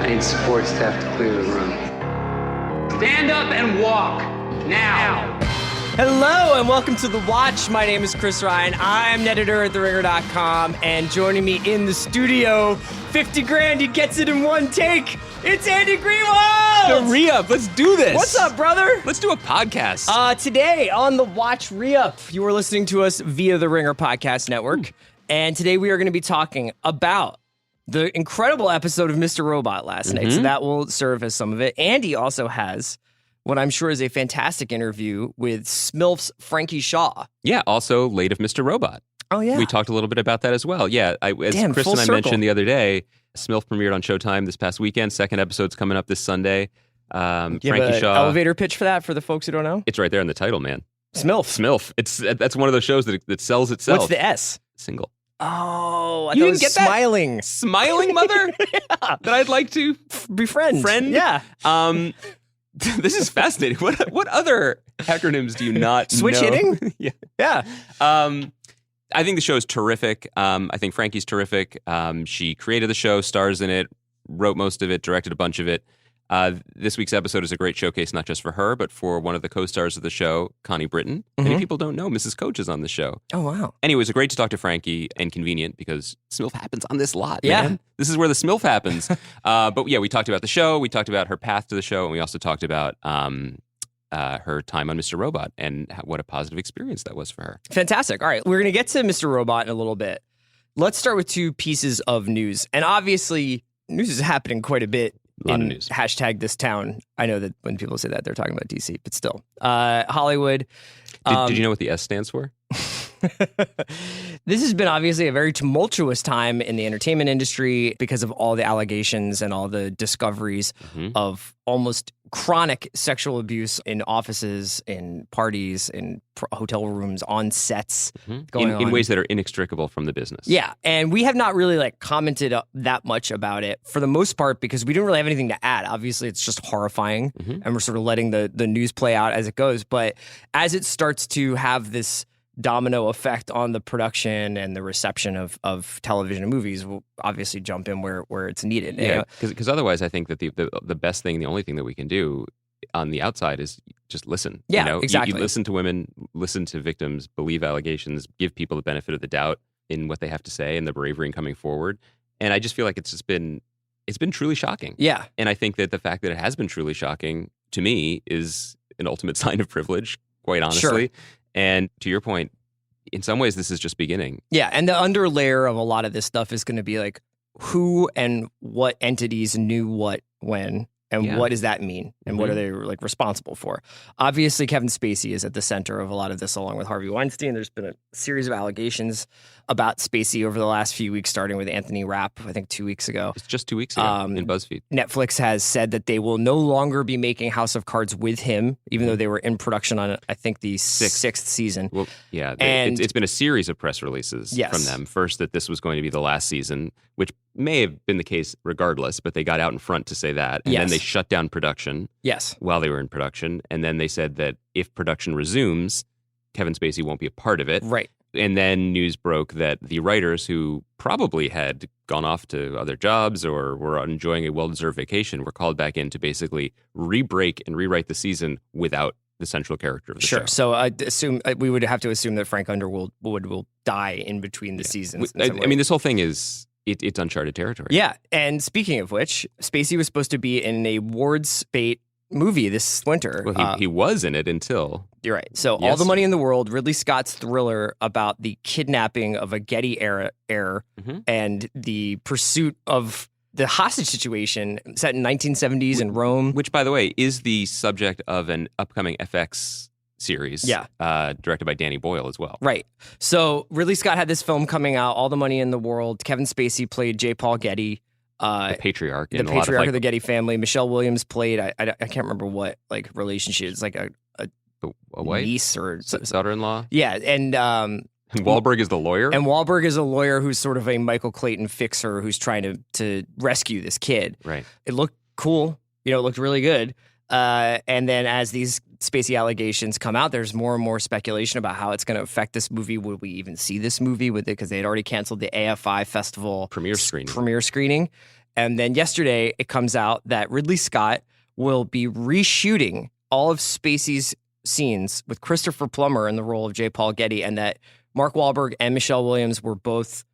I need support staff to clear the room. Stand up and walk, now. Hello and welcome to The Watch. My name is Chris Ryan. I'm an editor at TheRinger.com, and joining me in the studio, 50 grand, he gets it in one take. It's Andy Greenwald! The re-up, let's do this. What's up, brother? Let's do a podcast. Today on The Watch re-up, you are listening to us via the Ringer Podcast Network, and today we are going to be talking about the incredible episode of Mr. Robot last night, so that will serve as some of it. Andy also has what I'm sure is a fantastic interview with SMILF's Frankie Shaw. Yeah, also late of Mr. Robot. Oh, yeah. We talked a little bit about that as well. Yeah, as Chris and I mentioned the other day, SMILF premiered on Showtime this past weekend. Second episode's coming up this Sunday. Frankie Shaw. Elevator pitch for that for the folks who don't know? It's right there in the title, man. SMILF. That's one of those shows that sells itself. What's the S? Single. Oh, I You thought didn't it was get that? smiling. Smiling mother? Yeah. That I'd like to Befriend. Yeah. This is fascinating. What other acronyms do you not Switch know? hitting? Yeah. I think the show is terrific. I think Frankie's terrific. She created the show, stars in it, wrote most of it, directed a bunch of it. This week's episode is a great showcase, not just for her, but for one of the co-stars of the show, Connie Britton. Many people don't know Mrs. Coach is on the show. Oh, wow. Anyway, it was great to talk to Frankie, and convenient because SMILF happens on this lot, Yeah. man. This is where the SMILF happens. But yeah, we talked about the show, we talked about her path to the show, and we also talked about her time on Mr. Robot and what a positive experience that was for her. Fantastic. All right, we're going to get to Mr. Robot in a little bit. Let's start with two pieces of news. And obviously, news is happening quite a bit. A lot of news. Hashtag this town. I know that when people say that, they're talking about DC, but still. Hollywood. Did you know what the S stands for? This has been obviously a very tumultuous time in the entertainment industry because of all the allegations and all the discoveries of almost chronic sexual abuse in offices, in parties, in hotel rooms, on sets, going on. In ways that are inextricable from the business. Yeah, and we have not really commented that much about it for the most part because we don't really have anything to add. Obviously, it's just horrifying, and we're sort of letting the news play out as it goes. But as it starts to have this domino effect on the production and the reception of television and movies, we'll obviously jump in where it's needed. Yeah, because otherwise I think that the best thing, the only thing that we can do on the outside is just listen. Yeah, exactly. You listen to women, listen to victims, believe allegations, give people the benefit of the doubt in what they have to say and the bravery in coming forward. And I just feel like it's been truly shocking. Yeah. And I think that the fact that it has been truly shocking to me is an ultimate sign of privilege, quite honestly. Sure. And to your point, in some ways, this is just beginning. Yeah, and the underlayer of a lot of this stuff is going to be who and what entities knew what when, and what does that mean, and what are they responsible for? Obviously, Kevin Spacey is at the center of a lot of this, along with Harvey Weinstein. There's been a series of allegations about Spacey over the last few weeks, starting with Anthony Rapp, I think 2 weeks ago. It's just 2 weeks ago in BuzzFeed. Netflix has said that they will no longer be making House of Cards with him, even though they were in production on, I think, the sixth season. Well, yeah, and it's been a series of press releases from them. First, that this was going to be the last season, which may have been the case regardless, but they got out in front to say that. And then they shut down production while they were in production. And then they said that if production resumes, Kevin Spacey won't be a part of it. Right. And then news broke that the writers who probably had gone off to other jobs or were enjoying a well-deserved vacation were called back in to basically re-break and rewrite the season without the central character of the show. Sure. So I'd assume we would have to assume that Frank Underwood will die in between the seasons. I mean, this whole thing is it's uncharted territory. Yeah. And speaking of which, Spacey was supposed to be in a awards bait movie this winter. Well, he was in it until... You're right. So All the Money in the World, Ridley Scott's thriller about the kidnapping of a Getty heir and the pursuit of the hostage situation set in 1970s in Rome. Which, by the way, is the subject of an upcoming FX series directed by Danny Boyle as well. Right. So Ridley Scott had this film coming out, All the Money in the World. Kevin Spacey played J. Paul Getty. The patriarch. The patriarch of the Getty family. Michelle Williams played, I can't remember what relationship. It's like a wife? Niece or daughter-in-law? Yeah, and Wahlberg is the lawyer? And Wahlberg is a lawyer who's sort of a Michael Clayton fixer who's trying to rescue this kid. Right. It looked cool. It looked really good. And then as these Spacey allegations come out, there's more and more speculation about how it's going to affect this movie. Would we even see this movie with it? Because they had already canceled the AFI Festival premiere screening. And then yesterday, it comes out that Ridley Scott will be reshooting all of Spacey's scenes with Christopher Plummer in the role of J. Paul Getty, and that Mark Wahlberg and Michelle Williams were both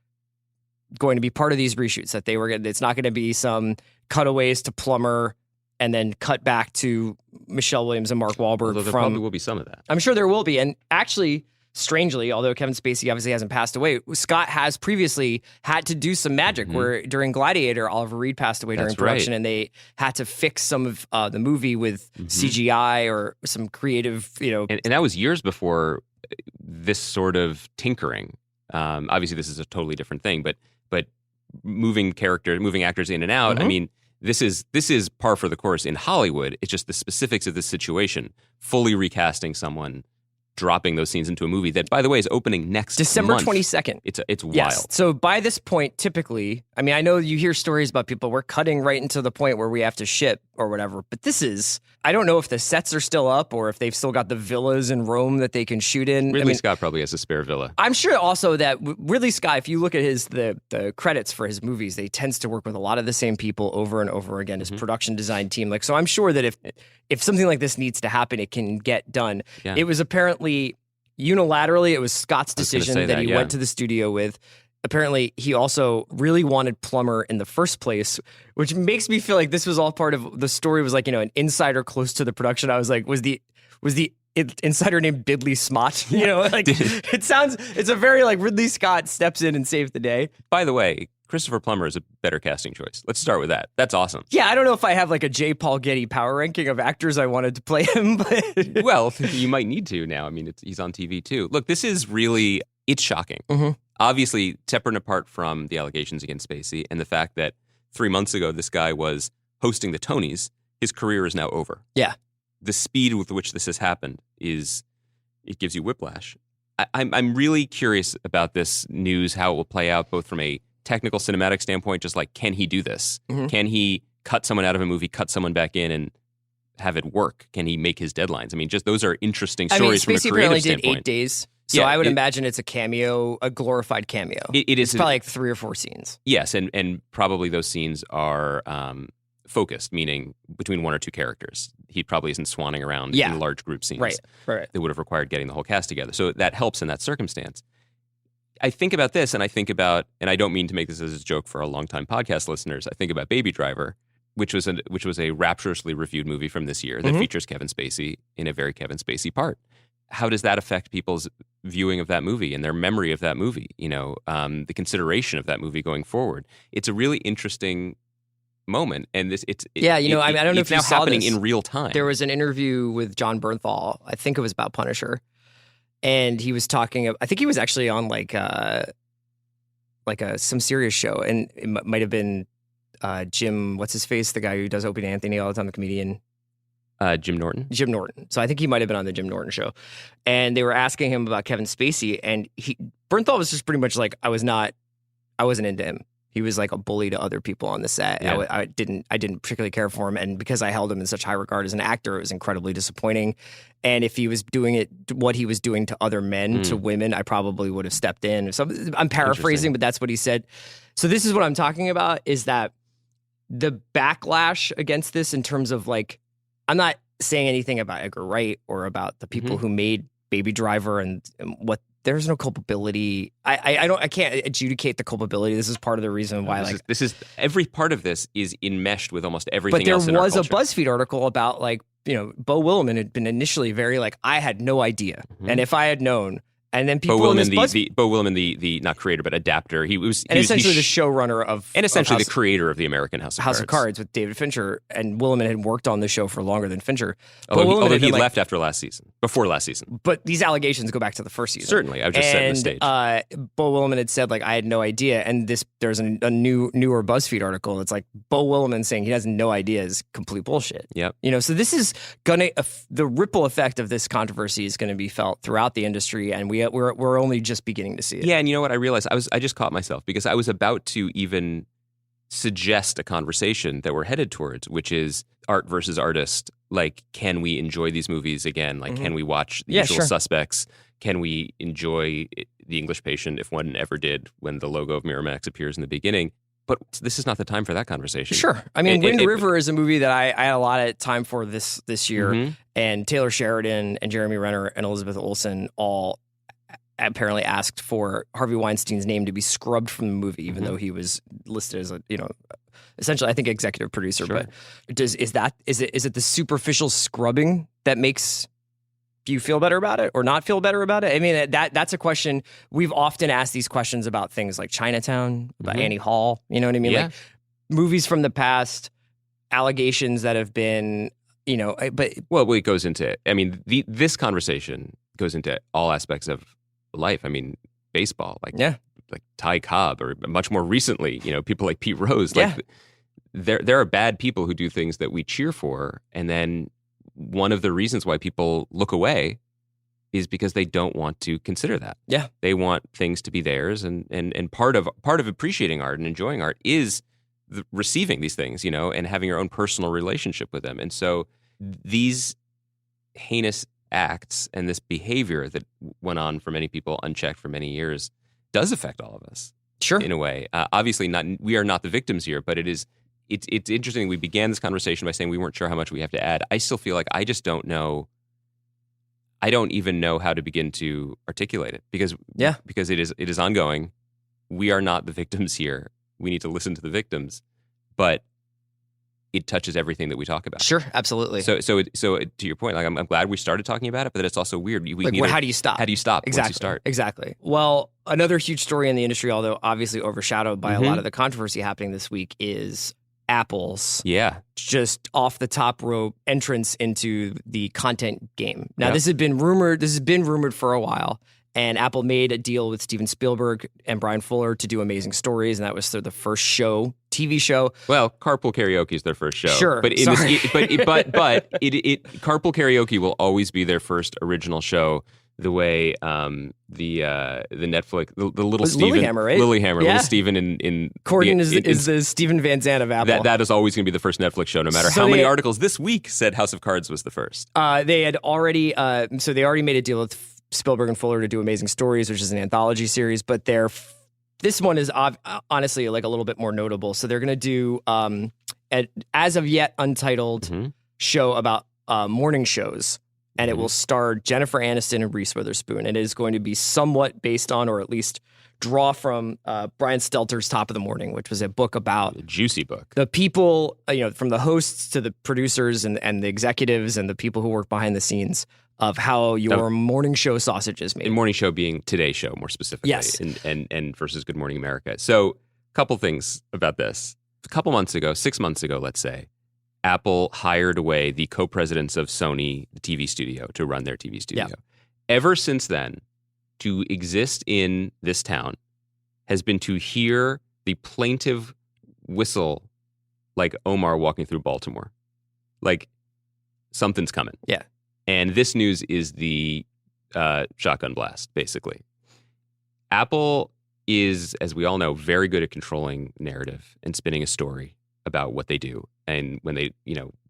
going to be part of these reshoots. That it's not going to be some cutaways to Plummer and then cut back to Michelle Williams and Mark Wahlberg. Although there probably will be some of that. I'm sure there will be. And actually, strangely, although Kevin Spacey obviously hasn't passed away, Scott has previously had to do some magic where during Gladiator, Oliver Reed passed away during production, and they had to fix some of the movie with CGI or some creative, And that was years before this sort of tinkering. Obviously, this is a totally different thing, but moving actors in and out, I mean, this is par for the course in Hollywood. It's just the specifics of this situation, fully recasting someone, dropping those scenes into a movie that, by the way, is opening next December month. 22nd. It's wild. Yes. So by this point, typically, I mean, I know you hear stories about people, we're cutting right into the point where we have to ship or whatever, but I don't know if the sets are still up or if they've still got the villas in Rome that they can shoot in. Ridley Scott probably has a spare villa. I'm sure also that Ridley Scott, if you look at the credits for his movies, they tends to work with a lot of the same people over and over again, his production design team. So I'm sure that if something like this needs to happen, it can get done. Yeah. It was apparently unilaterally, it was Scott's decision that he went to the studio with. Apparently, he also really wanted Plummer in the first place, which makes me feel like this was all part of the story. Was like, an insider close to the production. I was like, was the insider named Bidley Smott? It's a very Ridley Scott steps in and saves the day. By the way, Christopher Plummer is a better casting choice. Let's start with that. That's awesome. Yeah, I don't know if I have a J. Paul Getty power ranking of actors I wanted to play him, but well, you might need to now. I mean, he's on TV too. Look, this is really, it's shocking. Obviously, separate and apart from the allegations against Spacey and the fact that 3 months ago this guy was hosting the Tonys, his career is now over. Yeah. The speed with which this has happened it gives you whiplash. I'm really curious about this news, how it will play out, both from a technical cinematic standpoint, just can he do this? Can he cut someone out of a movie, cut someone back in, and have it work? Can he make his deadlines? I mean, just those are interesting stories from a Spacey creative apparently standpoint. did 8 days. So I would imagine it's a cameo, a glorified cameo. It is probably 3 or 4 scenes. Yes, and probably those scenes are focused, meaning between 1 or 2 characters. He probably isn't swanning around in large group scenes. Right. That would have required getting the whole cast together. So that helps in that circumstance. I think about this, and and I don't mean to make this as a joke for our longtime podcast listeners. I think about Baby Driver, which was a rapturously reviewed movie from this year that features Kevin Spacey in a very Kevin Spacey part. How does that affect people's viewing of that movie and their memory of that movie? The consideration of that movie going forward. It's a really interesting moment, and I don't know if you now saw happening this. in real time. There was an interview with John Bernthal. I think it was about Punisher, and he was talking. I think he was actually on some serious show, and it might have been Jim. What's his face? The guy who does Opie and Anthony all the time, the comedian. Jim Norton. Jim Norton. So I think he might have been on the Jim Norton show, and they were asking him about Kevin Spacey, and Bernthal was just pretty much I wasn't into him. He was like a bully to other people on the set. Yeah. I didn't particularly care for him, and because I held him in such high regard as an actor, it was incredibly disappointing. And if he was doing what he was doing to other men, to women, I probably would have stepped in. So I'm paraphrasing, but that's what he said. So this is what I'm talking about: is that the backlash against this, in terms of I'm not saying anything about Edgar Wright or about the people who made Baby Driver and what. There's no culpability. I can't adjudicate the culpability. This is part of the reason why this is every part of this is enmeshed with almost everything else in But our there was culture. a BuzzFeed article about Beau Willimon had been initially very I had no idea. And if I had known, and then people Beau in Willimon, this Beau Willimon, the not creator but adapter. He was essentially the showrunner of essentially House, the creator of the American House of Cards with David Fincher, and Willimon had worked on the show for longer than Fincher. Although he left before last season. But these allegations go back to the first season. Certainly, I've just set the stage. Beau Willimon had said I had no idea, and there's a newer BuzzFeed article. It's Beau Willimon saying he has no idea is complete bullshit. Yep. So this is the ripple effect of this controversy is going to be felt throughout the industry, and we're only just beginning to see it. Yeah, and you know what? I realized I just caught myself because I was about to even suggest a conversation that we're headed towards, which is art versus artist. Can we enjoy these movies again? Can we watch The Usual Suspects? Can we enjoy The English Patient if one ever did when the logo of Miramax appears in the beginning? But this is not the time for that conversation. Sure. I mean, Wind River is a movie that I had a lot of time for this year, and Taylor Sheridan and Jeremy Renner and Elizabeth Olsen all apparently asked for Harvey Weinstein's name to be scrubbed from the movie, even though he was listed as essentially, I think, executive producer. Sure. But is it the superficial scrubbing that makes you feel better about it or not feel better about it? I mean, that's a question. We've often asked these questions about things like Chinatown, about Annie Hall. You know what I mean? Yeah. Like movies from the past, allegations that have been, but Well, it goes into, I mean, this conversation goes into all aspects of life. I mean, baseball, like Ty Cobb, or much more recently, people like Pete Rose. Like, there are bad people who do things that we cheer for, and then one of the reasons why people look away is because they don't want to consider that. Yeah. They want things to be theirs, and part of appreciating art and enjoying art is receiving these things, and having your own personal relationship with them. And so these heinous acts and this behavior that went on for many people unchecked for many years does affect all of us. Sure. In a way. Obviously we are not the victims here, but it's interesting. We began this conversation by saying we weren't sure how much we have to add. I still feel like I just don't know. I don't even know how to begin to articulate it because it is ongoing. We are not the victims here. We need to listen to the victims, but it touches everything that we talk about. Sure, absolutely. So to your point, like I'm glad we started talking about it, but it's also weird. How do you stop? How do you stop Exactly. once you start? Exactly. Well, another huge story in the industry, although obviously overshadowed by a lot of the controversy happening this week, is Apple's just off the top rope entrance into the content game. Now, this has been rumored for a while, and Apple made a deal with Steven Spielberg and Brian Fuller to do Amazing Stories, and that was the first TV show. Well, Carpool Karaoke is their first show. Sure, but Carpool Karaoke will always be their first original show. The way the Netflix the little Steven Lilyhammer, right? Lilyhammer, little Steven in Corden is the Steven Van Zandt of Apple. That is always going to be the first Netflix show, no matter how many articles this week said House of Cards was the first. They had already they already made a deal with Spielberg and Fuller to do Amazing Stories, which is an anthology series, but this one is honestly like a little bit more notable. So they're going to do an as of yet untitled show about morning shows. And it will star Jennifer Aniston and Reese Witherspoon. And it is going to be somewhat based on, or at least draw from, Brian Stelter's Top of the Morning, which was a book about... A juicy book. The people, from the hosts to the producers and the executives and the people who work behind the scenes of how your morning show sausage is made. And morning show being Today's Show, more specifically. Yes. And versus Good Morning America. So, a couple things about this. A couple months ago, 6 months ago, let's say, Apple hired away the co-presidents of Sony, the TV studio, to run their TV studio. Yep. Ever since then, to exist in this town has been to hear the plaintive whistle like Omar walking through Baltimore. Like, something's coming. Yeah. And this news is the shotgun blast, basically. Apple is, as we all know, very good at controlling narrative and spinning a story about what they do. And when they,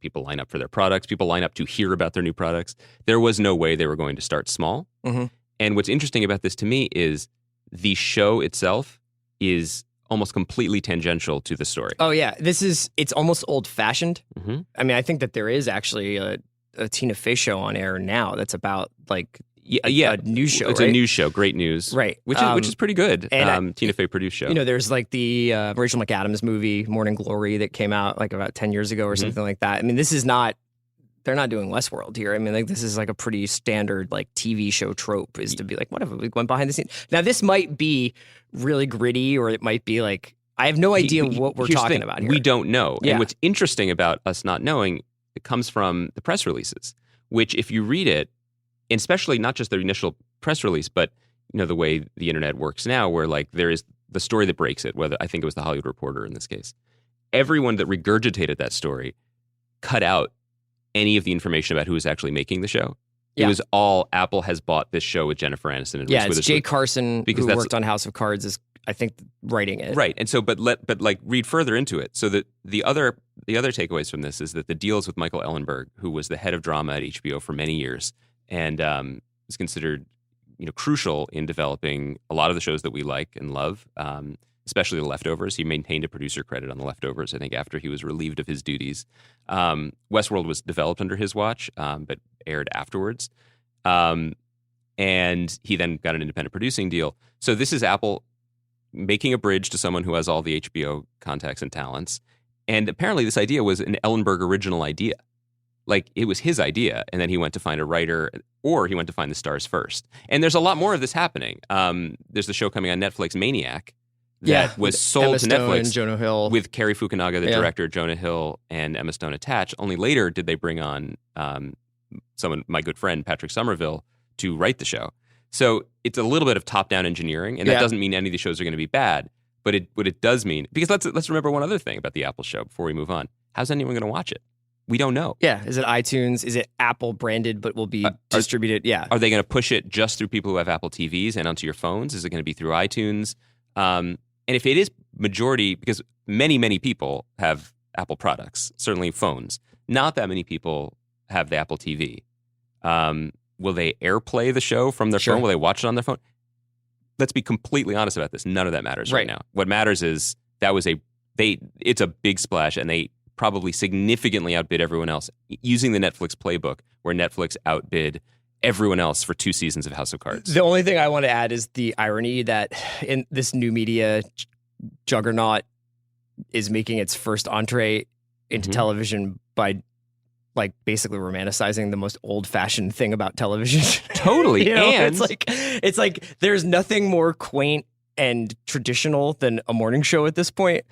people line up for their products, people line up to hear about their new products. There was no way they were going to start small. Mm-hmm. And what's interesting about this to me is the show itself is almost completely tangential to the story. Oh, yeah. It's almost old-fashioned. Mm-hmm. I mean, I think that there is actually a Tina Fey show on air now that's about, like, a news show, It's right? a news show, great news. Right. Which is pretty good. And Tina Fey produced show. There's like the Rachel McAdams movie, Morning Glory, that came out like about 10 years ago or something like that. I mean, they're not doing Westworld here. I mean, like, this is like a pretty standard like TV show trope is to be like, whatever, we went behind the scenes. Now, this might be really gritty, or it might be like, I have no idea what we're talking about here. We don't know. Yeah. And what's interesting about us not knowing, it comes from the press releases, which if you read it, and especially not just the initial press release, but the way the internet works now, where like there is the story that breaks it, whether I think it was the Hollywood Reporter in this case, everyone that regurgitated that story cut out any of the information about who was actually making the show. It was all Apple has bought this show with Jennifer Aniston and Reese Witherspoon. It's Jay Carson, who worked on House of Cards, is I think writing it. Right. And so but read further into it. So that the other takeaways from this is that the deals with Michael Ellenberg, who was the head of drama at HBO for many years and is considered crucial in developing a lot of the shows that we like and love. especially The Leftovers. He maintained a producer credit on The Leftovers, I think, after he was relieved of his duties. Westworld was developed under his watch, but aired afterwards. And he then got an independent producing deal. So this is Apple making a bridge to someone who has all the HBO contacts and talents. And apparently this idea was an Ellenberg original idea. Like, it was his idea, and then he went to find a writer, or he went to find the stars first. And there's a lot more of this happening. There's the show coming on Netflix, Maniac, that was sold Emma to Stone, Netflix Jonah Hill. with Cary Fukunaga, the director, Jonah Hill, and Emma Stone attached. Only later did they bring on someone, my good friend, Patrick Somerville, to write the show. So it's a little bit of top-down engineering, and that doesn't mean any of these shows are going to be bad, but what it does mean, because let's remember one other thing about the Apple show before we move on. How's anyone going to watch it? We don't know. Yeah. Is it iTunes? Is it Apple branded but will be distributed? Yeah. Are they going to push it just through people who have Apple TVs and onto your phones? Is it going to be through iTunes? And if it is majority, because many, many people have Apple products, certainly phones, not that many people have the Apple TV. Will they AirPlay the show from their phone? Will they watch it on their phone? Let's be completely honest about this. None of that matters right now. What matters is it's a big splash, and they probably significantly outbid everyone else using the Netflix playbook, where Netflix outbid everyone else for 2 seasons of House of Cards. The only thing I want to add is the irony that in this new media juggernaut is making its first entree into television by like basically romanticizing the most old-fashioned thing about television. Totally. And it's like there's nothing more quaint and traditional than a morning show at this point.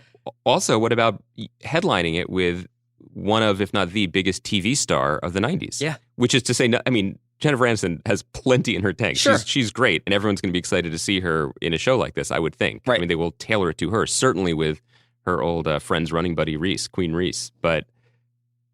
Also, what about headlining it with one of, if not the biggest TV star of the 90s? Yeah. Which is to say, I mean, Jennifer Aniston has plenty in her tank. Sure. She's great, and everyone's going to be excited to see her in a show like this, I would think. Right. I mean, they will tailor it to her, certainly with her old Friends running buddy, Queen Reese. But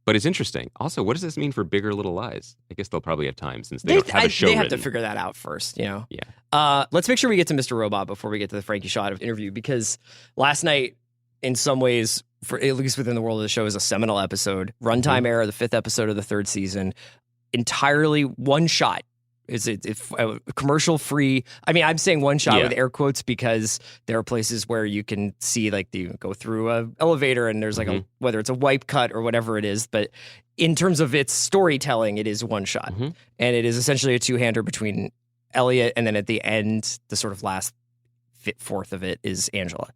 it's interesting. Also, what does this mean for Big or Little Lies? I guess they'll probably have time since they don't have a show They have written. to figure that out first, you know? Yeah. Let's make sure we get to Mr. Robot before we get to the Frankie Shaw interview, because last night, in some ways, for at least within the world of the show, is a seminal episode. Runtime era, the 5th episode of the 3rd season. Entirely one shot. It's commercial free. I mean, I'm saying one shot with air quotes because there are places where you can see, like, you go through a elevator and there's like whether it's a wipe cut or whatever it is. But in terms of its storytelling, it is one shot. And it is essentially a two-hander between Elliot, and then at the end, the sort of last fourth of it is Angela.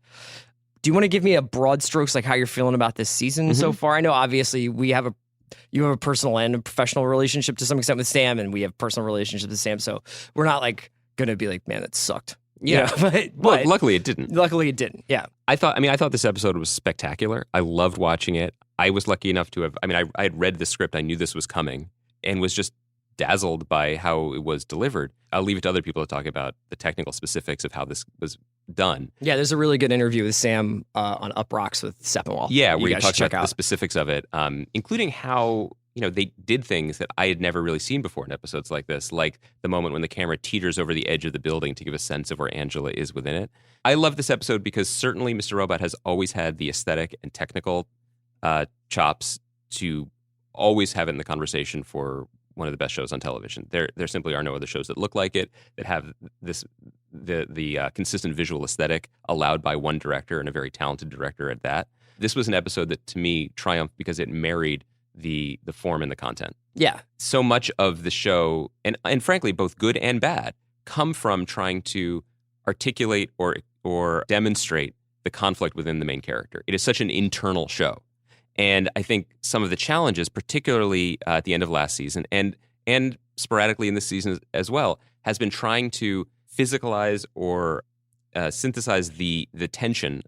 Do you want to give me a broad strokes, like how you're feeling about this season so far? I know obviously you have a personal and a professional relationship to some extent with Sam, and we have personal relationships with Sam, so we're not like going to be like, man, that sucked. Yeah. You know? But luckily it didn't. Luckily it didn't. Yeah. I thought this episode was spectacular. I loved watching it. I was lucky enough to have, I had read the script. I knew this was coming and was just dazzled by how it was delivered. I'll leave it to other people to talk about the technical specifics of how this was done. Yeah, there's a really good interview with Sam on Up Rocks with Seppenwall. Yeah, where you talk about the specifics of it, including how they did things that I had never really seen before in episodes like this, like the moment when the camera teeters over the edge of the building to give a sense of where Angela is within it. I love this episode because certainly Mr. Robot has always had the aesthetic and technical chops to always have it in the conversation for one of the best shows on television. There simply are no other shows that look like it, that have the consistent visual aesthetic allowed by one director, and a very talented director at that. This was an episode that, to me, triumphed because it married the form and the content. Yeah. So much of the show, and frankly, both good and bad, come from trying to articulate or demonstrate the conflict within the main character. It is such an internal show. And I think some of the challenges, particularly at the end of last season and sporadically in this season as well, has been trying to physicalize or synthesize the tension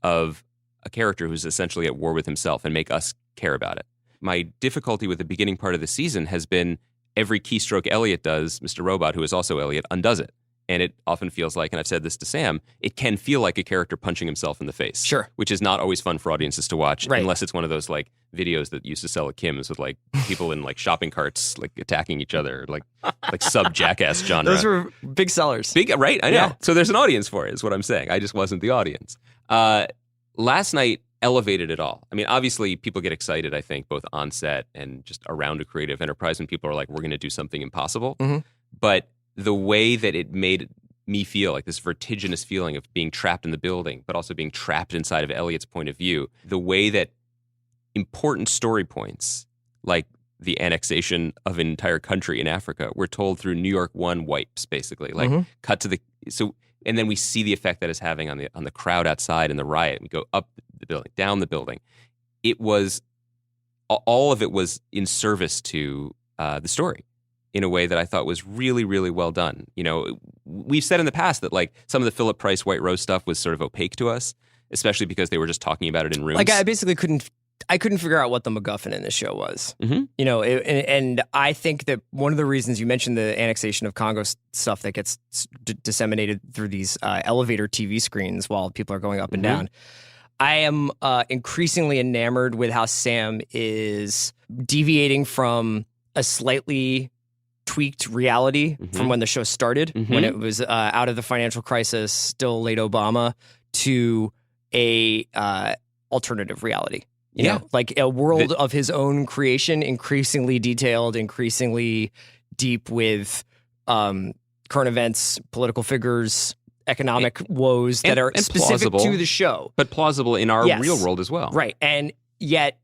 of a character who's essentially at war with himself and make us care about it. My difficulty with the beginning part of the season has been every keystroke Elliot does, Mr. Robot, who is also Elliot, undoes it. And it often feels like, and I've said this to Sam, it can feel like a character punching himself in the face. Sure. Which is not always fun for audiences to watch, right, unless it's one of those like videos that used to sell at Kim's with like people in like shopping carts like attacking each other, like sub-Jackass genre. Those were big sellers. Big, right? I know. Yeah. So there's an audience for it, is what I'm saying. I just wasn't the audience. Last night elevated it all. I mean, obviously people get excited, I think, both on set and just around a creative enterprise when people are like, we're going to do something impossible. Mm-hmm. But the way that it made me feel, like this vertiginous feeling of being trapped in the building, but also being trapped inside of Elliot's point of view. The way that important story points, like the annexation of an entire country in Africa, were told through New York One wipes, basically. Like cut to and then we see the effect that is having on the crowd outside and the riot. We go up the building, down the building. It was all of it was in service to the story in a way that I thought was really, really well done. You know, we've said in the past that like some of the Philip Price White Rose stuff was sort of opaque to us, especially because they were just talking about it in rooms. Like I basically couldn't figure out what the MacGuffin in this show was. You know, and I think that one of the reasons you mentioned the annexation of Congo stuff that gets disseminated through these elevator TV screens while people are going up and down. I am increasingly enamored with how Sam is deviating from a slightly tweaked reality from when the show started, when it was out of the financial crisis, still late Obama, to a alternative reality. You know, like a world of his own creation, increasingly detailed, increasingly deep with current events, political figures, economic woes that are specific to the show. But plausible in our real world as well. Right. And yet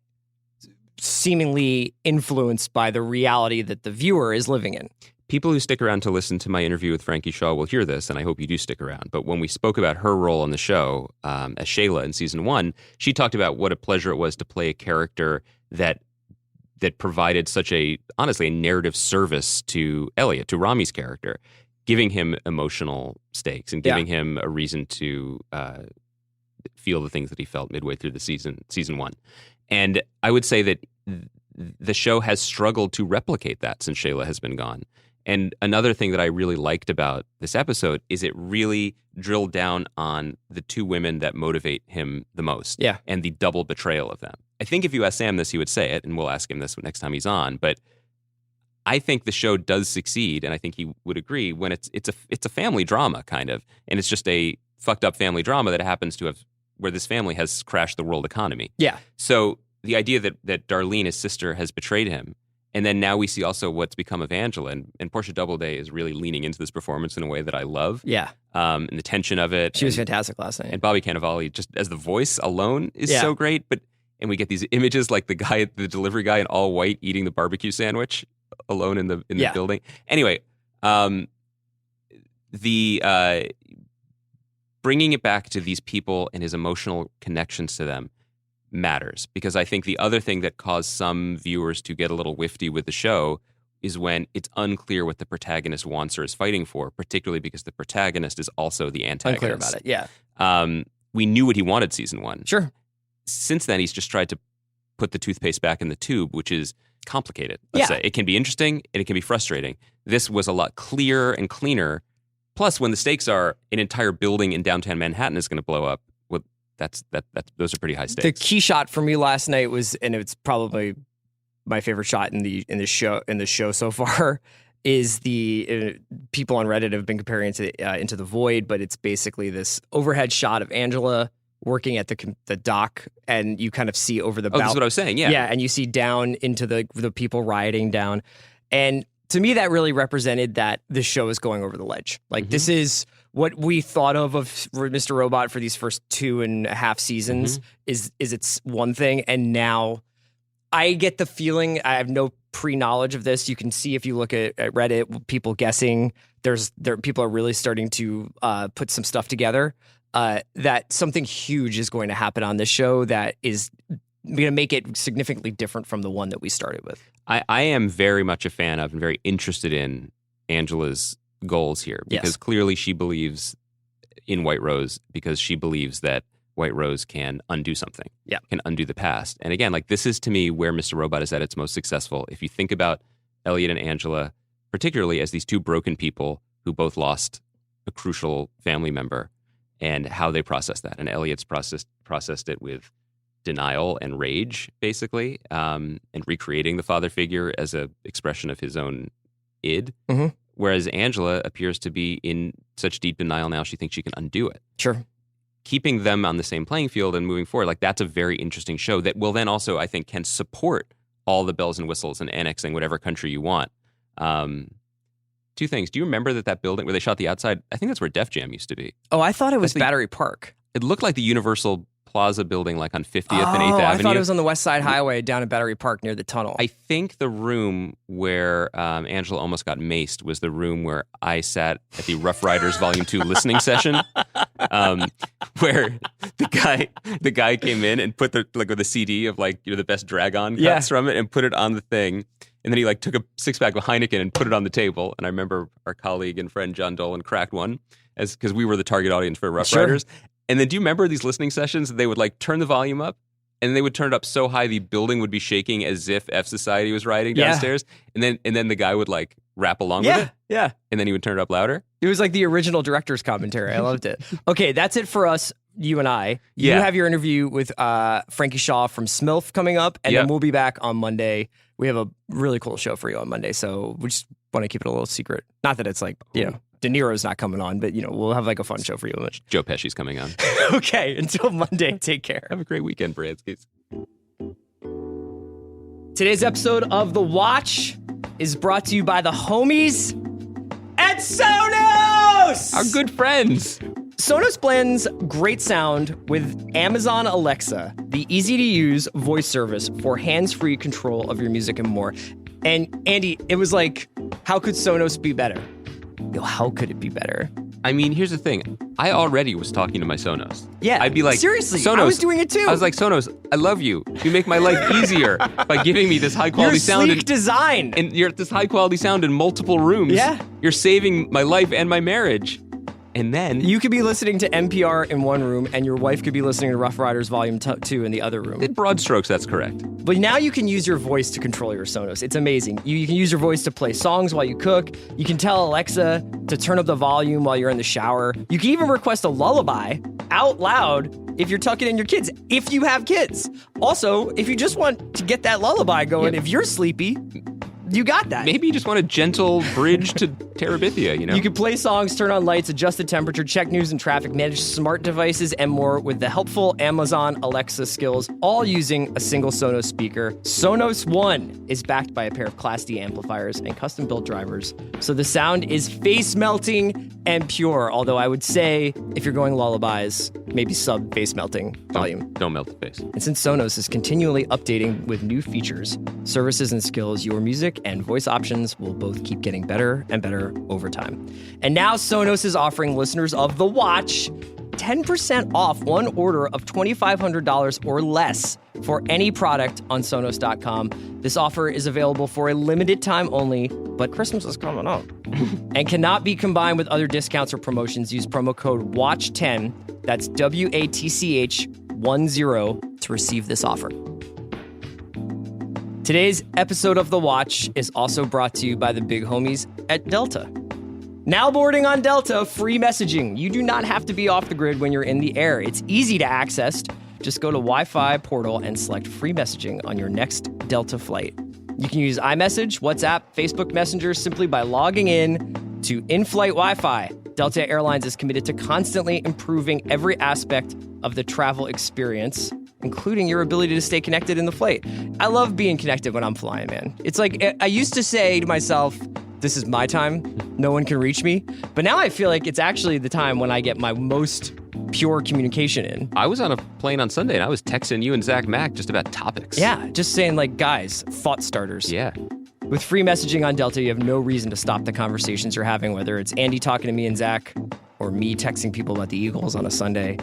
seemingly influenced by the reality that the viewer is living in. People who stick around to listen to my interview with Frankie Shaw will hear this, and I hope you do stick around. But when we spoke about her role on the show as Shayla in season 1, she talked about what a pleasure it was to play a character that provided such honestly, a narrative service to Elliot, to Rami's character, giving him emotional stakes and giving him a reason to feel the things that he felt midway through the season 1. And I would say that the show has struggled to replicate that since Shayla has been gone. And another thing that I really liked about this episode is it really drilled down on the two women that motivate him the most and the double betrayal of them. I think if you ask Sam this, he would say it, and we'll ask him this next time he's on. But I think the show does succeed, and I think he would agree, when it's a family drama, kind of. And it's just a fucked up family drama that happens to have, where this family has crashed the world economy. Yeah. So the idea that Darlene, his sister, has betrayed him, and then now we see also what's become of Angela, and Portia Doubleday is really leaning into this performance in a way that I love. Yeah. And the tension of it. She was fantastic last night. And Bobby Cannavale, just as the voice alone, is so great. And we get these images like the delivery guy in all white eating the barbecue sandwich alone in the building. Anyway, the bringing it back to these people and his emotional connections to them matters, because I think the other thing that caused some viewers to get a little whiffy with the show is when it's unclear what the protagonist wants or is fighting for, particularly because the protagonist is also the antagonist. Unclear about it, yeah. We knew what he wanted season 1. Sure. Since then, he's just tried to put the toothpaste back in the tube, which is complicated. Let's say it can be interesting and it can be frustrating. This was a lot clearer and cleaner. Plus, when the stakes are an entire building in downtown Manhattan is going to blow up, those are pretty high stakes. The key shot for me last night was, and it's probably my favorite shot in the show so far, is the people on Reddit have been comparing it to Into the Void, but it's basically this overhead shot of Angela working at the dock, and you kind of see over the balcony. That's what I was saying, yeah, and you see down into the people rioting down, and to me that really represented that this show is going over the ledge. Like this is what we thought of Mr. Robot for these first 2.5 seasons is it's one thing, and now I get the feeling, I have no pre-knowledge of this. You can see if you look at Reddit, people guessing. People are really starting to put some stuff together. That something huge is going to happen on this show that is going to make it significantly different from the one that we started with. I am very much a fan of and very interested in Angela's goals here, because clearly she believes in White Rose, because she believes that White Rose can undo something, can undo the past. And again, like, this is to me where Mr. Robot is at its most successful. If you think about Elliot and Angela, particularly as these two broken people who both lost a crucial family member, and how they process that. And Elliot's processed it with denial and rage, basically, and recreating the father figure as an expression of his own id. Whereas Angela appears to be in such deep denial now, she thinks she can undo it. Sure. Keeping them on the same playing field and moving forward, like, that's a very interesting show that will then also, I think, can support all the bells and whistles and annexing whatever country you want to two things. Do you remember that building where they shot the outside? I think that's where Def Jam used to be. Oh, I thought it was Battery Park. It looked like the Universal Plaza building, like on 50th and 8th Oh, Avenue. I thought it was on the West Side Highway down at Battery Park near the tunnel. I think the room where Angela almost got maced was the room where I sat at the Rough Riders Volume 2 listening session, where the guy came in and put with a CD of the best Drag-On cuts from it and put it on the thing. And then he took a 6-pack of Heineken and put it on the table. And I remember our colleague and friend John Dolan cracked one because we were the target audience for Rough Riders. And then do you remember these listening sessions? They would turn the volume up, and they would turn it up so high the building would be shaking as if F Society was riding downstairs. And then the guy would rap along with it. Yeah. And then he would turn it up louder. It was like the original director's commentary. I loved it. Okay, that's it for us, you and I. You have your interview with Frankie Shaw from SMILF coming up, and then we'll be back on Monday. We have a really cool show for you on Monday, so we just want to keep it a little secret. Not that it's De Niro's not coming on, but we'll have a fun show for you. Joe Pesci's coming on. Okay, until Monday, take care. Have a great weekend, Bradskis. Today's episode of The Watch is brought to you by the homies at Sonos! Our good friends. Sonos blends great sound with Amazon Alexa, the easy-to-use voice service for hands-free control of your music and more. And Andy, it was how could Sonos be better? How could it be better? I mean, here's the thing. I already was talking to my Sonos. Yeah. I'd be like, seriously, Sonos, I was doing it too. I was like, Sonos, I love you. You make my life easier by giving me this high-quality sound. Your sleek design. And you're this high-quality sound in multiple rooms. Yeah. You're saving my life and my marriage. And then you could be listening to NPR in one room, and your wife could be listening to Rough Riders Volume 2 in the other room. In broad strokes, that's correct. But now you can use your voice to control your Sonos. It's amazing. You can use your voice to play songs while you cook. You can tell Alexa to turn up the volume while you're in the shower. You can even request a lullaby out loud if you're tucking in your kids, if you have kids. Also, if you just want to get that lullaby going, if you're sleepy, you got that. Maybe you just want a gentle bridge to Terabithia, You can play songs, turn on lights, adjust the temperature, check news and traffic, manage smart devices, and more with the helpful Amazon Alexa skills, all using a single Sonos speaker. Sonos One is backed by a pair of Class D amplifiers and custom-built drivers, so the sound is face-melting and pure, although I would say, if you're going lullabies, maybe sub-face-melting volume. Don't melt the face. And since Sonos is continually updating with new features, services, and skills, your music and voice options will both keep getting better and better over time. And now Sonos is offering listeners of The Watch 10% off one order of $2,500 or less for any product on Sonos.com. This offer is available for a limited time only, but Christmas is coming up and cannot be combined with other discounts or promotions. Use promo code WATCH10, that's WATCH10, to receive this offer. Today's episode of The Watch is also brought to you by the big homies at Delta. Now boarding on Delta, free messaging. You do not have to be off the grid when you're in the air. It's easy to access. Just go to Wi-Fi portal and select free messaging on your next Delta flight. You can use iMessage, WhatsApp, Facebook Messenger simply by logging in to in-flight Wi-Fi. Delta Airlines is committed to constantly improving every aspect of the travel experience, including your ability to stay connected in the flight. I love being connected when I'm flying, man. It's like, I used to say to myself, this is my time, no one can reach me. But now I feel like it's actually the time when I get my most pure communication in. I was on a plane on Sunday and I was texting you and Zach Mack just about topics. Yeah, just saying guys, thought starters. Yeah. With free messaging on Delta, you have no reason to stop the conversations you're having, whether it's Andy talking to me and Zach or me texting people about the Eagles on a Sunday.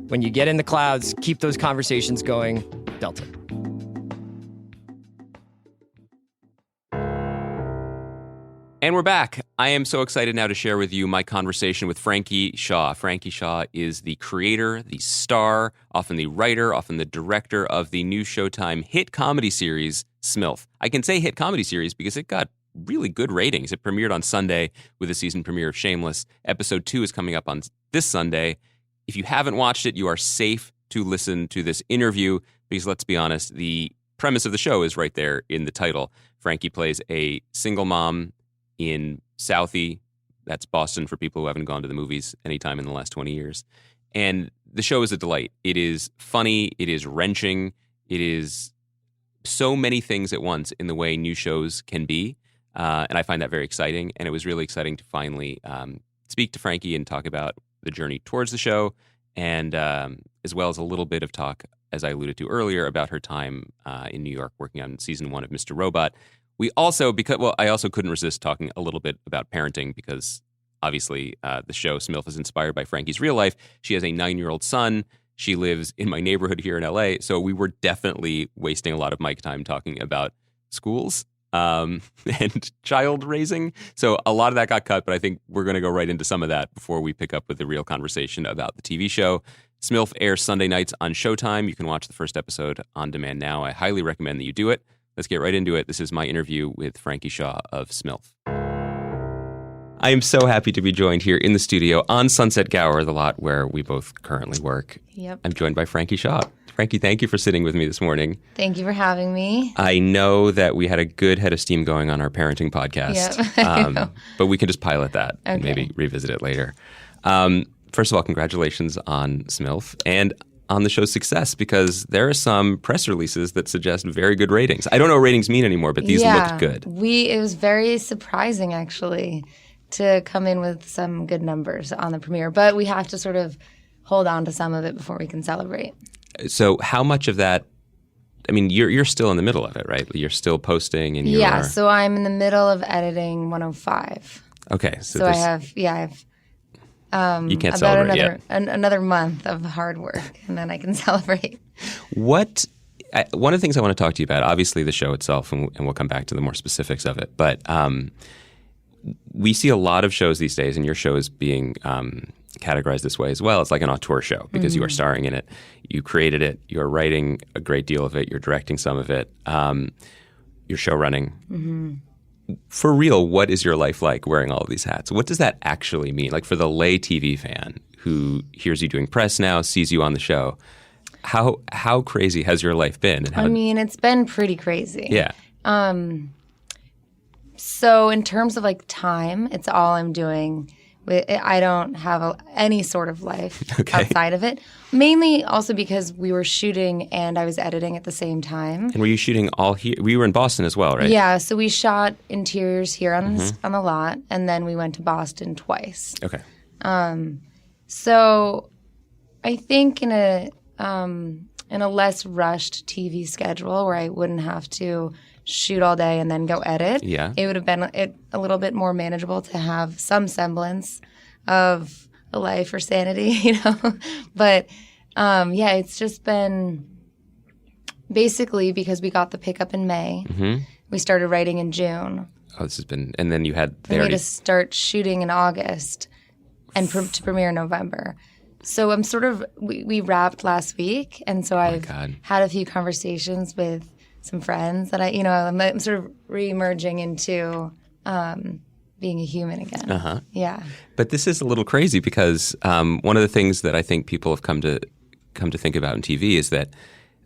When you get in the clouds, keep those conversations going. Delta. And we're back. I am so excited now to share with you my conversation with Frankie Shaw. Frankie Shaw is the creator, the star, often the writer, often the director of the new Showtime hit comedy series, SMILF. I can say hit comedy series because it got really good ratings. It premiered on Sunday with the season premiere of Shameless. Episode 2 is coming up on this Sunday. If you haven't watched it, you are safe to listen to this interview because let's be honest, the premise of the show is right there in the title. Frankie plays a single mom in Southie, that's Boston for people who haven't gone to the movies anytime in the last 20 years. And the show is a delight. It is funny, it is wrenching, it is so many things at once in the way new shows can be. And I find that very exciting. And it was really exciting to finally speak to Frankie and talk about the journey towards the show, and as well as a little bit of talk, as I alluded to earlier, about her time in New York working on season 1 of Mr. Robot. I also couldn't resist talking a little bit about parenting, because obviously the show SMILF is inspired by Frankie's real life. She has a 9-year-old son. She lives in my neighborhood here in LA. So we were definitely wasting a lot of mic time talking about schools and child raising. So a lot of that got cut, but I think we're going to go right into some of that before we pick up with the real conversation about the TV show. SMILF airs Sunday nights on Showtime. You can watch the first episode on demand now. I highly recommend that you do it. Let's get right into it. This is my interview with Frankie Shaw of SMILF. I am so happy to be joined here in the studio on Sunset Gower, the lot where we both currently work. Yep. I'm joined by Frankie Shaw. Frankie, thank you for sitting with me this morning. Thank you for having me. I know that we had a good head of steam going on our parenting podcast, Yep. But we can just pilot that and Okay. maybe revisit it later. First of all, congratulations on SMILF and on the show's success, because there are some press releases that suggest very good ratings. I don't know what ratings mean anymore, but these looked good. It was very surprising, actually, to come in with some good numbers on the premiere. But we have to sort of hold on to some of it before we can celebrate. So how much of that, I mean, you're still in the middle of it, right? You're still posting and you're... Yeah, so I'm in the middle of editing 105. Okay. So I have you can't about celebrate yet. another month of hard work, and then I can celebrate. One of the things I want to talk to you about, obviously the show itself, and we'll come back to the more specifics of it, but we see a lot of shows these days, and your show is being categorized this way as well. It's like an auteur show, because you are starring in it. You created it. You're writing a great deal of it. You're directing some of it. You're show running. Mm-hmm. For real, what is your life like wearing all of these hats? What does that actually mean? Like, for the lay TV fan who hears you doing press now, sees you on the show, how crazy has your life been? And It's been pretty crazy. Yeah. So in terms of like time, it's all I'm doing. I don't have any sort of life outside of it. Mainly also because we were shooting and I was editing at the same time. And were you shooting all here? We were in Boston as well, right? Yeah, so we shot interiors here on the lot, and then we went to Boston twice. Okay. So I think in a less rushed TV schedule where I wouldn't have to shoot all day and then go edit, it would have been a little bit more manageable to have some semblance of a life or sanity, you know. But it's just been basically because we got the pickup in May. Mm-hmm. We started writing in June. Oh, this has been, and then you had we had to start shooting in August and to premiere in November. So I'm sort of we wrapped last week, and so I've had a few conversations with some friends that I'm sort of re-emerging into being a human again. Uh-huh. Yeah. But this is a little crazy because one of the things that I think people have come to think about in TV is that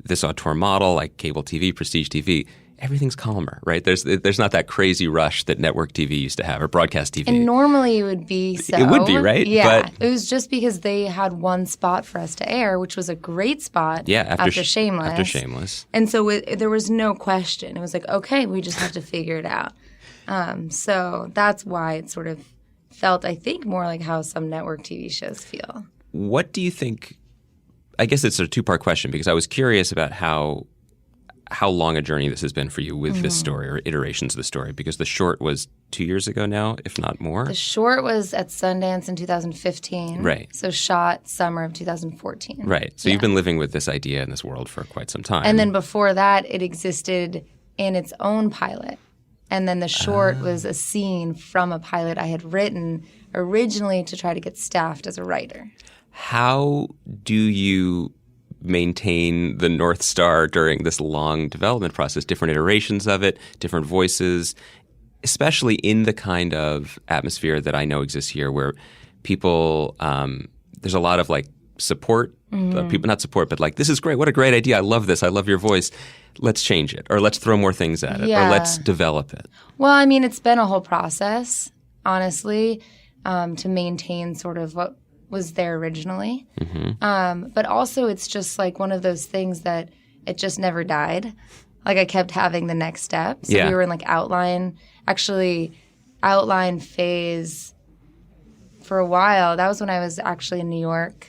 this auteur model, like cable TV, prestige TV, everything's calmer, right? There's not that crazy rush that network TV used to have, or broadcast TV. And normally it would be so. It would be, right? Yeah. But it was just because they had one spot for us to air, which was a great spot after Shameless. After Shameless. And so there was no question. It was like, okay, we just have to figure it out. So that's why it sort of felt, I think, more like how some network TV shows feel. What do you think? I guess it's a two-part question, because I was curious about how long a journey this has been for you with this story, or iterations of the story, because the short was 2 years ago now, if not more. The short was at Sundance in 2015. Right. So shot summer of 2014. Right. So you've been living with this idea in this world for quite some time. And then before that, it existed in its own pilot. And then the short was a scene from a pilot I had written originally to try to get staffed as a writer. How do you maintain the North Star during this long development process, different iterations of it, different voices, especially in the kind of atmosphere that I know exists here, where people, there's a lot of like support, people, not support, but like, this is great. What a great idea. I love this. I love your voice. Let's change it, or let's throw more things at it, or let's develop it. Well, I mean, it's been a whole process, honestly, to maintain sort of what was there originally. But also it's just like one of those things that it just never died. like I kept having the next step. So we were in like outline phase for a while. That was when I was actually in New York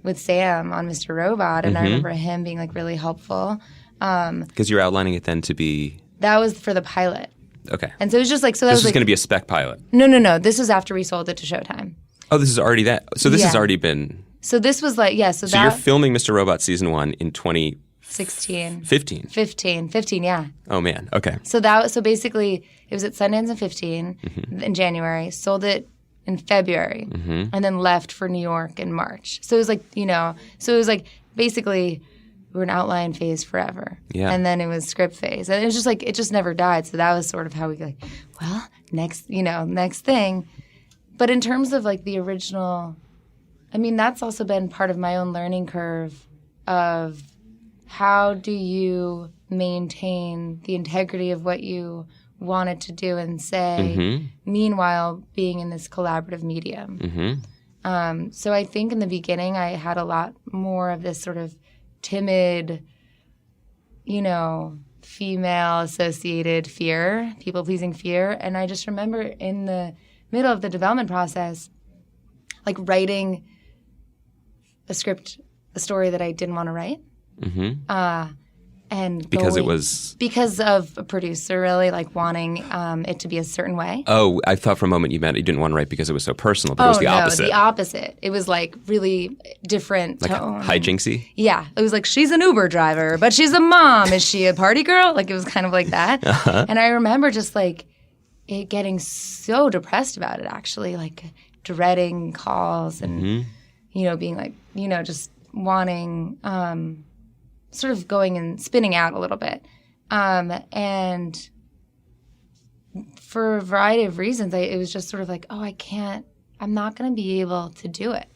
with Sam on Mr. Robot, and I remember him being like really helpful. Because you're outlining it then to be... That was for the pilot. Okay. And so it was just like... So that this was was like, going to be a spec pilot? No. This was after we sold it to Showtime. Oh, this is already that? So this has already been... So this was like, so you're filming Mr. Robot Season 1 in 2016. 15, yeah. Oh, man. Okay. So basically, it was at Sundance in 15 in January, sold it in February, and then left for New York in March. So it was like, basically we were in outline phase forever. Yeah. And then it was script phase. And it was just like, it just never died. So that was sort of how we like, well, next thing. But in terms of like the original, I mean, that's also been part of my own learning curve of how do you maintain the integrity of what you wanted to do and say, meanwhile being in this collaborative medium. So I think in the beginning I had a lot more of this sort of timid, female-associated fear, people-pleasing fear. And I just remember in the middle of the development process, like writing a story that I didn't want to write. And because of a producer really like wanting it to be a certain way. Oh, I thought for a moment you meant you didn't want to write because it was so personal, but it was the opposite. No, the opposite. It was like really different tone. Hijinksy? Yeah. It was like, she's an Uber driver, but she's a mom. Is she a party girl? Like it was kind of like that. And I remember just like it getting so depressed about it actually, like dreading calls and, being like, just wanting sort of going and spinning out a little bit. And for a variety of reasons, it was just sort of like, I'm not going to be able to do it.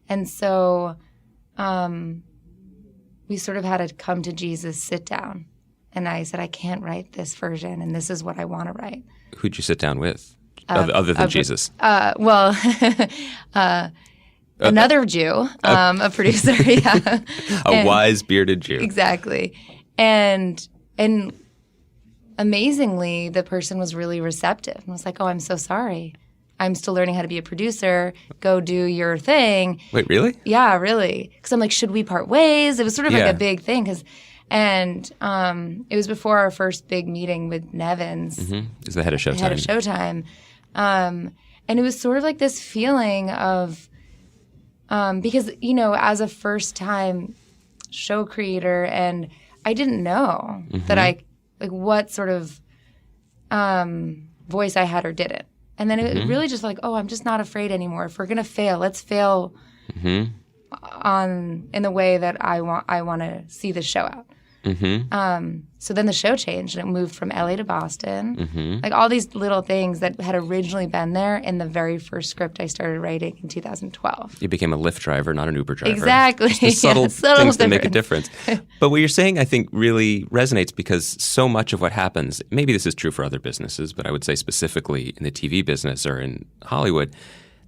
And so we sort of had to come to Jesus, sit down. And I said, I can't write this version, and this is what I want to write. Who'd you sit down with, other than Jesus? Another Jew, a producer, yeah. A wise bearded Jew. Exactly. And amazingly, the person was really receptive and was like, I'm so sorry. I'm still learning how to be a producer. Go do your thing. Wait, really? Yeah, really. Because I'm like, should we part ways? It was sort of like a big thing. And it was before our first big meeting with Nevins. Is the head of Showtime. The head of Showtime. And it was sort of like this feeling of, because, as a first-time show creator, and I didn't know that what sort of voice I had or didn't. And then it was really just like, I'm just not afraid anymore. If we're going to fail, let's fail in the way that I want to see the show out. So then the show changed, and it moved from LA to Boston. Like all these little things that had originally been there in the very first script I started writing in 2012. You became a Lyft driver, not an Uber driver. Exactly. Just the subtle things that make a difference. But what you're saying, I think, really resonates because so much of what happens, maybe this is true for other businesses, but I would say specifically in the TV business or in Hollywood,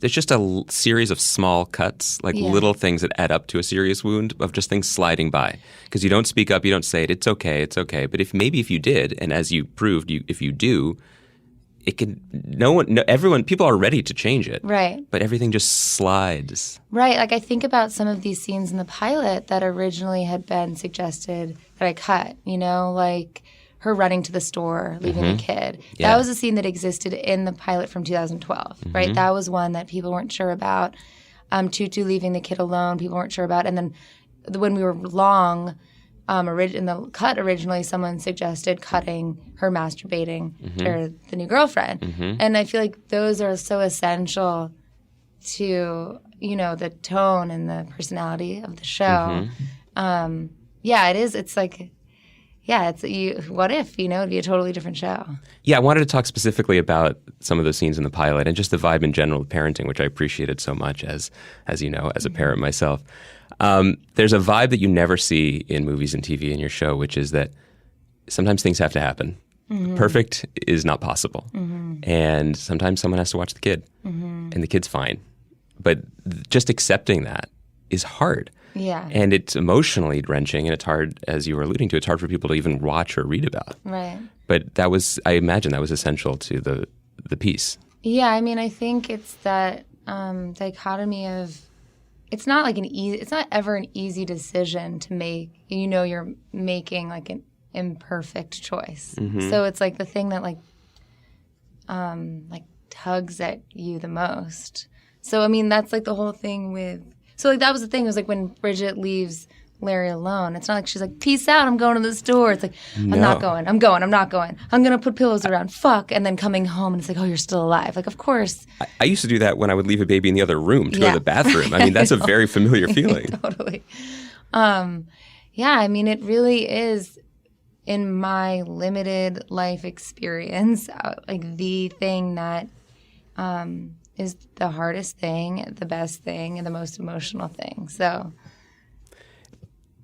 there's just a series of small cuts, like little things that add up to a serious wound of just things sliding by. Because you don't speak up, you don't say it, it's okay. But if you did, and as you proved, if you do, it can. People are ready to change it. Right. But everything just slides. Right. Like I think about some of these scenes in the pilot that originally had been suggested that I cut. Like her running to the store, leaving the kid. Yeah. That was a scene that existed in the pilot from 2012, right? That was one that people weren't sure about. Tutu leaving the kid alone, people weren't sure about. And then when we were long, in the cut originally, someone suggested cutting her masturbating to the new girlfriend. And I feel like those are so essential to, the tone and the personality of the show. It is. It's like... Yeah, what if, it'd be a totally different show. Yeah, I wanted to talk specifically about some of those scenes in the pilot and just the vibe in general of parenting, which I appreciated so much as you know, as a parent myself. There's a vibe that you never see in movies and TV in your show, which is that sometimes things have to happen. Perfect is not possible. And sometimes someone has to watch the kid, and the kid's fine. But just accepting that is hard. Yeah. And it's emotionally wrenching, and it's hard, as you were alluding to, it's hard for people to even watch or read about. Right. But I imagine that was essential to the piece. Yeah, I mean, I think it's that dichotomy of, it's not ever an easy decision to make. You know, you're making like an imperfect choice. Mm-hmm. So it's like the thing that like tugs at you the most. So I mean, that's like the whole thing with. So like that was the thing. It was like when Bridget leaves Larry alone. It's not like she's like, peace out, I'm going to the store. It's like, I'm not going. I'm not going. I'm going to put pillows around. Fuck. And then coming home and it's like, oh, you're still alive. Like, of course. I used to do that when I would leave a baby in the other room to go to the bathroom. I mean, that's a very familiar feeling. Totally. Yeah, I mean, it really is, in my limited life experience, like the thing that is the hardest thing, the best thing, and the most emotional thing. So,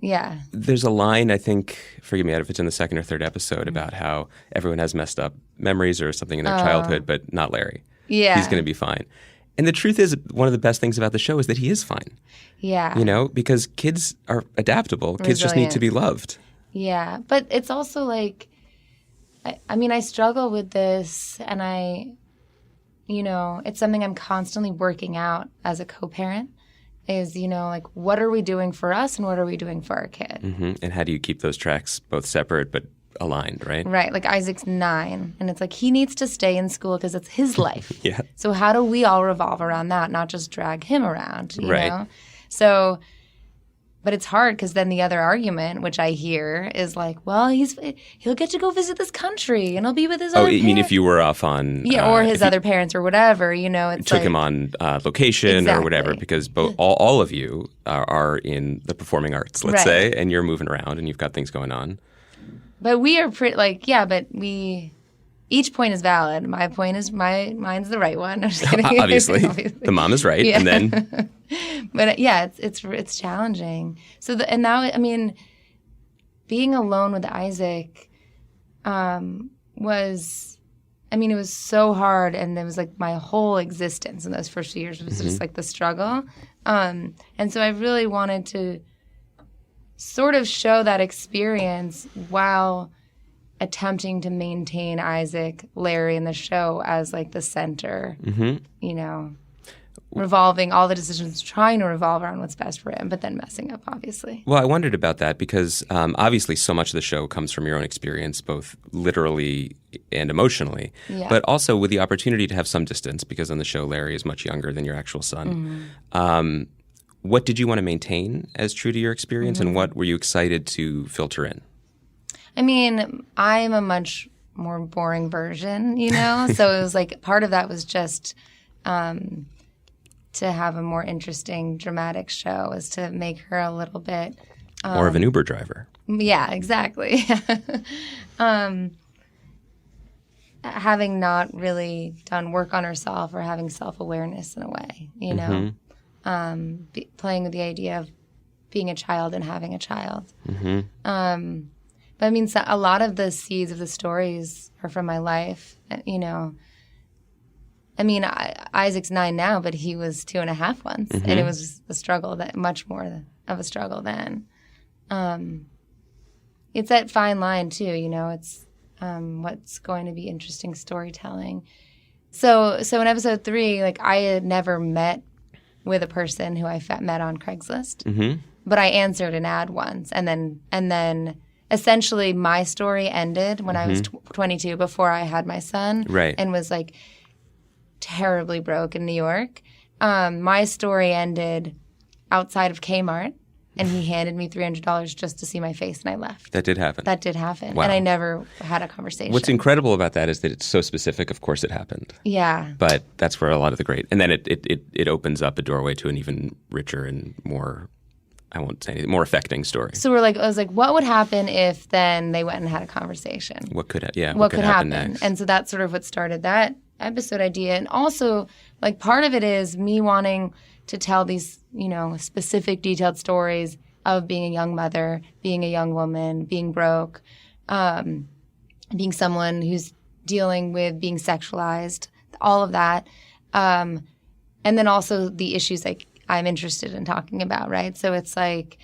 yeah. There's a line, I think, forgive me if it's in the second or third episode, about how everyone has messed up memories or something in their childhood, but not Larry. Yeah. He's going to be fine. And the truth is, one of the best things about the show is that he is fine. Yeah. You know, because kids are adaptable. Kids just need to be loved. Yeah. But it's also like, I mean, I struggle with this, and it's something I'm constantly working out as a co-parent. Is, like, what are we doing for us and what are we doing for our kid? Mm-hmm. And how do you keep those tracks both separate but aligned, right? Right. Like Isaac's 9, and it's like he needs to stay in school because it's his life. Yeah. So how do we all revolve around that, not just drag him around, you right. know? So, but it's hard because then the other argument, which I hear, is like, well, he'll get to go visit this country and he'll be with his other parents. Oh, you mean if you were off on... Yeah, or his other parents or whatever, it's took him on location exactly. or whatever, because all of you are in the performing arts, let's say, and you're moving around and you've got things going on. But we are pretty, each point is valid. My point is, mine's the right one. I'm just kidding. Obviously. The mom is right, and then... But yeah, it's challenging. So and now, I mean, being alone with Isaac was, I mean, it was so hard, and it was like my whole existence in those first few years was just like the struggle. And so I really wanted to sort of show that experience while attempting to maintain Isaac, Larry, in the show as like the center, revolving all the decisions, trying to revolve around what's best for him, but then messing up, obviously. Well, I wondered about that because obviously so much of the show comes from your own experience, both literally and emotionally, but also with the opportunity to have some distance, because on the show Larry is much younger than your actual son. Mm-hmm. What did you want to maintain as true to your experience, and what were you excited to filter in? I mean, I'm a much more boring version, so it was like part of that was just to have a more interesting, dramatic show, is to make her a little bit... more of an Uber driver. Yeah, exactly. Having not really done work on herself or having self-awareness in a way, playing with the idea of being a child and having a child. Mm-hmm. But I mean, a lot of the seeds of the stories are from my life, I mean, Isaac's 9 now, but he was 2.5 once, and it was a struggle, that much more of a struggle then. It's that fine line too, it's what's going to be interesting storytelling. So in episode 3, like, I had never met with a person who I met on Craigslist, but I answered an ad once, and then essentially my story ended when I was 22, before I had my son, right, and was like terribly broke in New York. My story ended outside of Kmart, and he handed me $300 just to see my face, and I left. That did happen. Wow. And I never had a conversation. What's incredible about that is that it's so specific. Of course it happened. Yeah. But that's where a lot of the great... And then it opens up a doorway to an even richer and more... I won't say anything, more affecting story. So I was like, what would happen if then they went and had a conversation? What could happen next? And so that's sort of what started that episode idea. And also, like, part of it is me wanting to tell these, specific, detailed stories of being a young mother, being a young woman, being broke, being someone who's dealing with being sexualized, all of that. And then also the issues like I'm interested in talking about, right? So it's like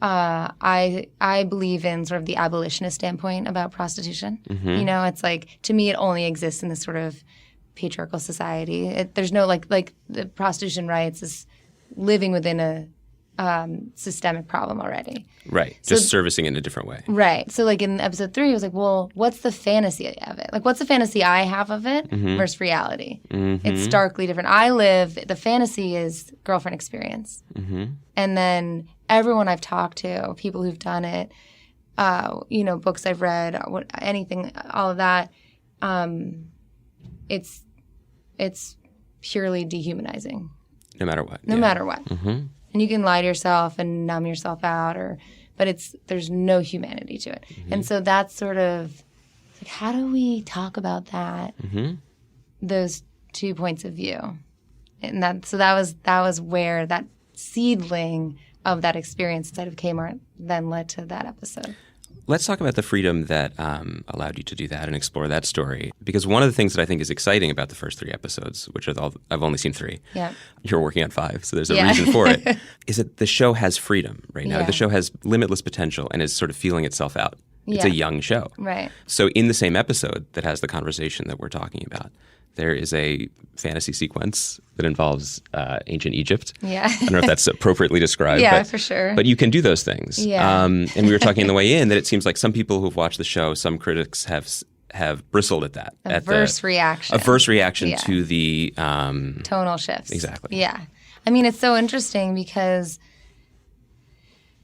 I believe in sort of the abolitionist standpoint about prostitution. You know, it's like, to me, it only exists in this sort of patriarchal society. There's no like the prostitution rights is living within a systemic problem already. Right. Just servicing it in a different way. Right. So like in episode 3, it was like, well, what's the fantasy of it? Like, what's the fantasy I have of it versus reality? It's starkly different. The fantasy is girlfriend experience. And then everyone I've talked to, people who've done it, you know, books I've read, anything, all of that, it's purely dehumanizing. No matter what. No matter what. And you can lie to yourself and numb yourself out, but there's no humanity to it. And so that's sort of like, how do we talk about that? Those 2 points of view, and that was where that seedling of that experience inside of Kmart then led to that episode. Let's talk about the freedom that allowed you to do that and explore that story. Because one of the things that I think is exciting about the first 3 episodes, which are I've only seen 3. Yeah. You're working on 5, so there's a reason for it, is that the show has freedom right now. The show has limitless potential and is sort of feeling itself out. It's a young show. Right. So in the same episode that has the conversation that we're talking about, there is a fantasy sequence that involves ancient Egypt. Yeah. I don't know if that's appropriately described. Yeah, for sure. But you can do those things. Yeah. And we were talking on the way in that it seems like some people who've watched the show, some critics have bristled at that. Adverse reaction. Adverse reaction to the tonal shifts. Exactly. Yeah. I mean, it's so interesting because,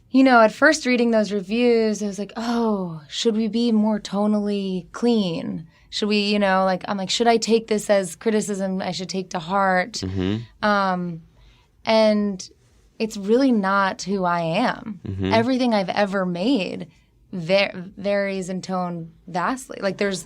you know, at first reading those reviews, I was like, oh, should we be more tonally clean? Should we, you know, like, I'm like, should I take this as criticism I should take to heart? And it's really not who I am. Everything I've ever made varies in tone vastly. Like there's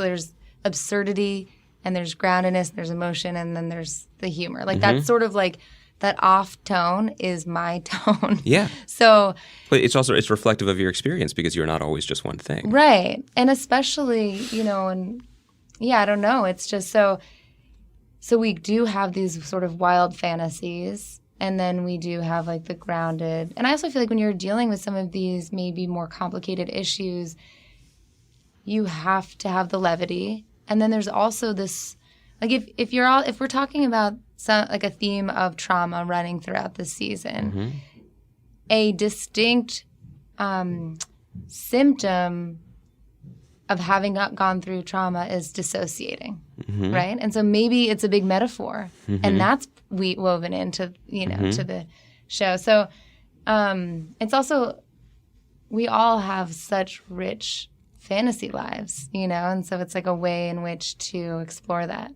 absurdity and there's groundedness, there's emotion, and then there's the humor. Like that's sort of like that off tone is my tone. Yeah. So, but it's reflective of your experience because you're not always just one thing. Right. And especially, you know, and I don't know. It's just so we do have these sort of wild fantasies, and then we do have like the grounded. And I also feel like when you're dealing with some of these maybe more complicated issues, you have to have the levity. And then there's also this, like if we're talking about some like a theme of trauma running throughout the season, a distinct symptom of having gone through trauma is dissociating, right? And so maybe it's a big metaphor, and that's woven into, you know, to the show. So it's also, we all have such rich fantasy lives, you know, and so it's like a way in which to explore that.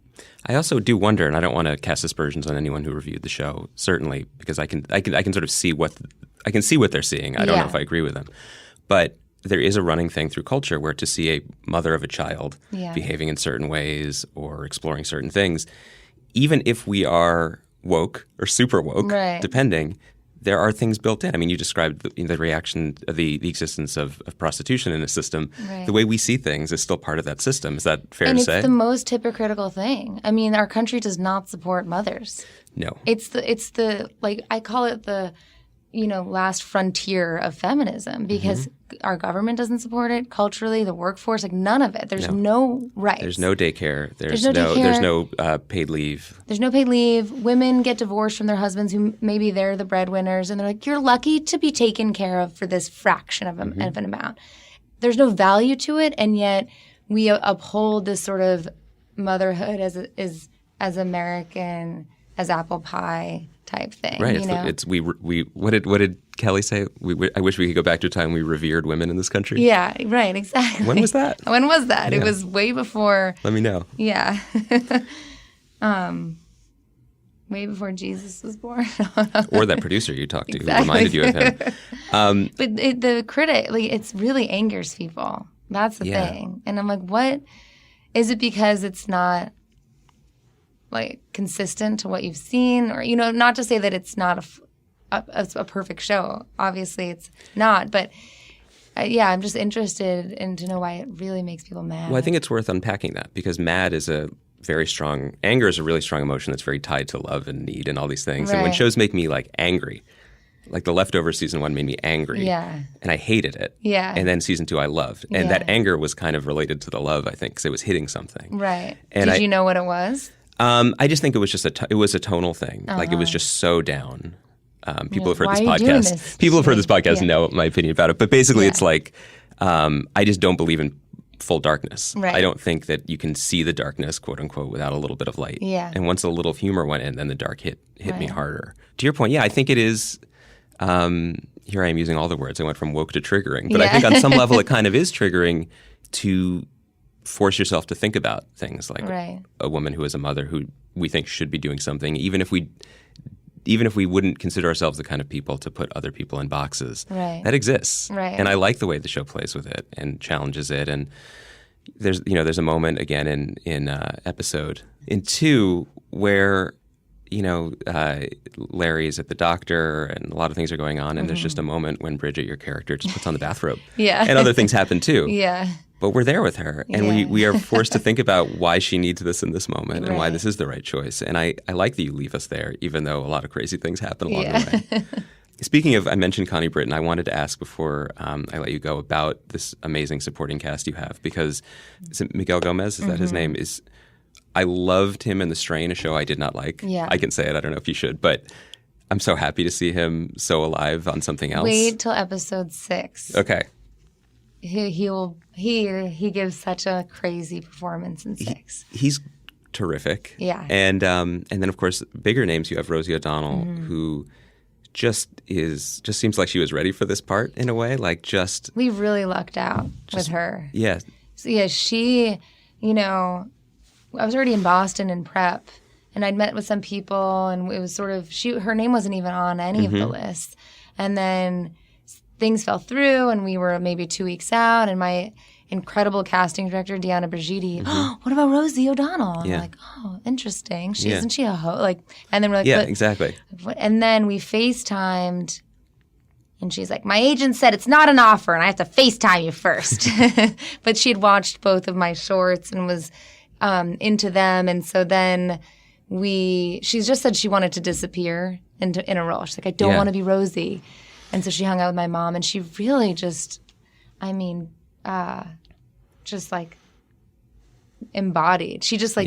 I also do wonder, and I don't want to cast aspersions on anyone who reviewed the show, certainly, because I can sort of see what they're seeing. I don't know if I agree with them, but there is a running thing through culture where to see a mother of a child behaving in certain ways or exploring certain things, even if we are woke or super woke, depending, there are things built in. I mean, you described the reaction, the existence of prostitution in a system. The way we see things is still part of that system. Is that fair to say? And it's the most hypocritical thing. I mean, our country does not support mothers. No. It's the like, I call it the, you know, last frontier of feminism because our government doesn't support it. Culturally, the workforce, like none of it. There's no rights. There's no daycare. There's no paid leave. There's no paid leave. Women get divorced from their husbands who maybe they're the breadwinners, and they're like, you're lucky to be taken care of for this fraction of an amount. There's no value to it, and yet we uphold this sort of motherhood as American as apple pie type thing, right? You know? What did Kelly say? I wish we could go back to a time we revered women in this country. Yeah, right, exactly. When was that? Yeah. It was way before. Let me know. Yeah, way before Jesus was born. Or that producer you talked to who reminded you of him. But the critic, like, it really angers people. That's the thing, and I'm like, what is it? Because it's not like consistent to what you've seen, or, you know, not to say that it's not a perfect show. Obviously, it's not. But I'm just interested in to know why it really makes people mad. Well, I think it's worth unpacking that because mad is a very strong. Anger is a really strong emotion that's very tied to love and need and all these things. Right. And when shows make me like angry, like The Leftovers season 1 made me angry. Yeah. And I hated it. Yeah. And then season 2 I loved. And that anger was kind of related to the love, I think, because it was hitting something. Right. And Did you know what it was? I just think it was just it was a tonal thing. Like it was just so down. People have heard this podcast. People have heard this podcast and know my opinion about it. But basically it's like I just don't believe in full darkness. Right. I don't think that you can see the darkness, quote unquote, without a little bit of light. Yeah. And once a little humor went in, then the dark hit me harder. To your point, yeah, I think it is. Here I am using all the words. I went from woke to triggering. But I think on some level it kind of is triggering to force yourself to think about things like a woman who is a mother who we think should be doing something, even if we wouldn't consider ourselves the kind of people to put other people in boxes. Right. That exists. Right. And I like the way the show plays with it and challenges it. And there's a moment again in episode 2 where Larry is at the doctor and a lot of things are going on, and there's just a moment when Bridget, your character, just puts on the bathrobe. And other things happen too. But we're there with her, and we are forced to think about why she needs this in this moment and why this is the right choice. And I like that you leave us there, even though a lot of crazy things happen along the way. Speaking of, I mentioned Connie Britton. I wanted to ask before I let you go about this amazing supporting cast you have, because is it Miguel Gomez? Is that his name? I loved him in The Strain, a show I did not like. I can say it. I don't know if you should, but I'm so happy to see him so alive on something else. Wait till episode 6. Okay. He gives such a crazy performance in 6. He's terrific. Yeah. And then of course bigger names, you have Rosie O'Donnell, who just seems like she was ready for this part in a way. We really lucked out with her. Yeah. So yeah, she, I was already in Boston in prep, and I'd met with some people, and it was sort of her name wasn't even on any of the lists. And then things fell through, and we were maybe 2 weeks out, and my incredible casting director, Deanna Brigidi, what about Rosie O'Donnell? And I'm like, oh, interesting. Isn't she a host? And then we're like, exactly. And then we FaceTimed, and she's like, my agent said it's not an offer, and I have to FaceTime you first. But she had watched both of my shorts and was into them, and so then she just said she wanted to disappear in a role. She's like, I don't want to be Rosie. And so she hung out with my mom, and she really just like embodied. She just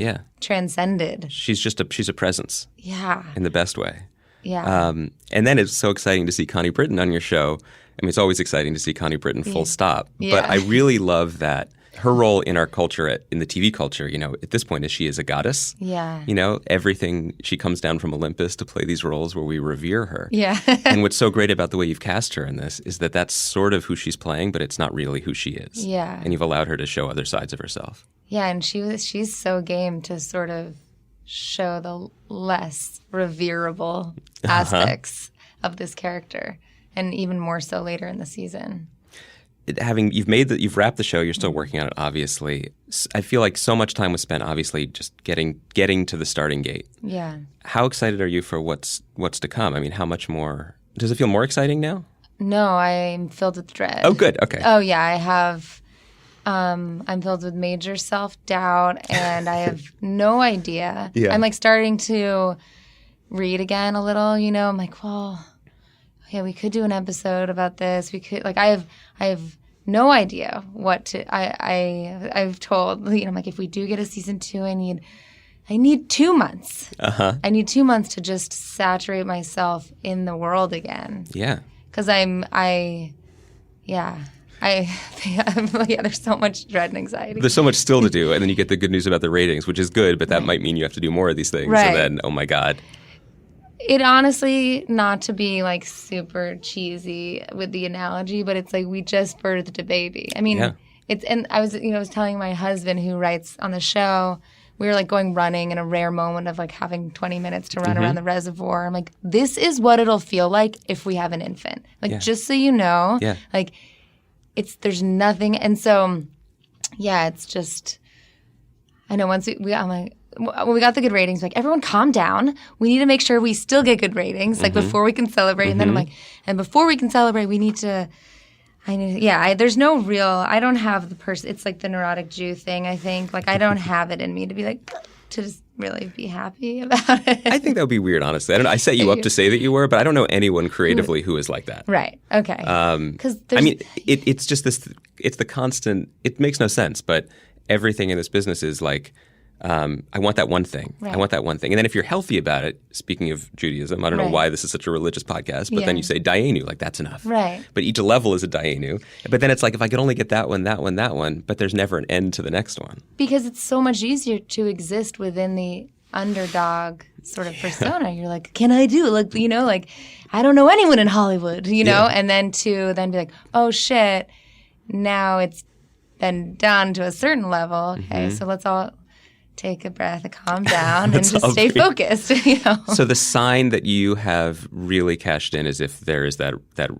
transcended. She's a presence. Yeah. In the best way. Yeah. And then it's so exciting to see Connie Britton on your show. I mean, it's always exciting to see Connie Britton full stop. Yeah. But I really love that her role in our culture, in the TV culture, at this point, she is a goddess. Yeah. Everything, she comes down from Olympus to play these roles where we revere her. Yeah. And what's so great about the way you've cast her in this is that that's sort of who she's playing, but it's not really who she is. Yeah. And you've allowed her to show other sides of herself. Yeah, and she's so game to sort of show the less reverable aspects of this character, and even more so later in the season. You've wrapped the show, you're still working on it, obviously. I feel like so much time was spent, obviously, just getting to the starting gate. Yeah. How excited are you for what's to come? I mean, how much more? Does it feel more exciting now? No, I'm filled with dread. Oh, good. Okay. Oh, yeah, I have. I'm filled with major self-doubt, and I have no idea. Yeah. I'm starting to read again a little. I'm like, well, okay, we could do an episode about this. We could I have no idea what to. I've told I'm like, if we do get a season 2, I need 2 months. I need 2 months to just saturate myself in the world again. Yeah. Because there's so much dread and anxiety. There's so much still to do, and then you get the good news about the ratings, which is good, but that might mean you have to do more of these things. Right. And then, oh my God. It honestly, not to be super cheesy with the analogy, but it's we just birthed a baby. I mean, I was telling my husband who writes on the show, we were going running in a rare moment of having 20 minutes to run around the reservoir. I'm like, this is what it'll feel like if we have an infant. Just so you know, there's nothing. And so, it's just, I know once I'm like, when we got the good ratings, everyone calm down. We need to make sure we still get good ratings, before we can celebrate. And then I'm like, and before we can celebrate, we need to, there's no real, I don't have the person, it's the neurotic Jew thing, I think. I don't have it in me to be to just really be happy about it. I think that would be weird, honestly. I don't know. I set you up to say that you were, but I don't know anyone creatively who is like that. Right. Okay. I mean, it's just this. It's the constant. It makes no sense, but everything in this business is like, I want that one thing. Right. I want that one thing. And then if you're healthy about it, speaking of Judaism, I don't know why this is such a religious podcast, but then you say dayenu, like that's enough. Right. But each level is a dayenu. But then it's like, if I could only get that one, that one, that one, but there's never an end to the next one. Because it's so much easier to exist within the underdog sort of persona. You're like, can I do? Like, you know, like, I don't know anyone in Hollywood, you know? And then to then be like, oh shit, now it's been done to a certain level. Okay, so let's all take a breath and calm down and just stay focused. You know? So the sign that you have really cashed in is if there is that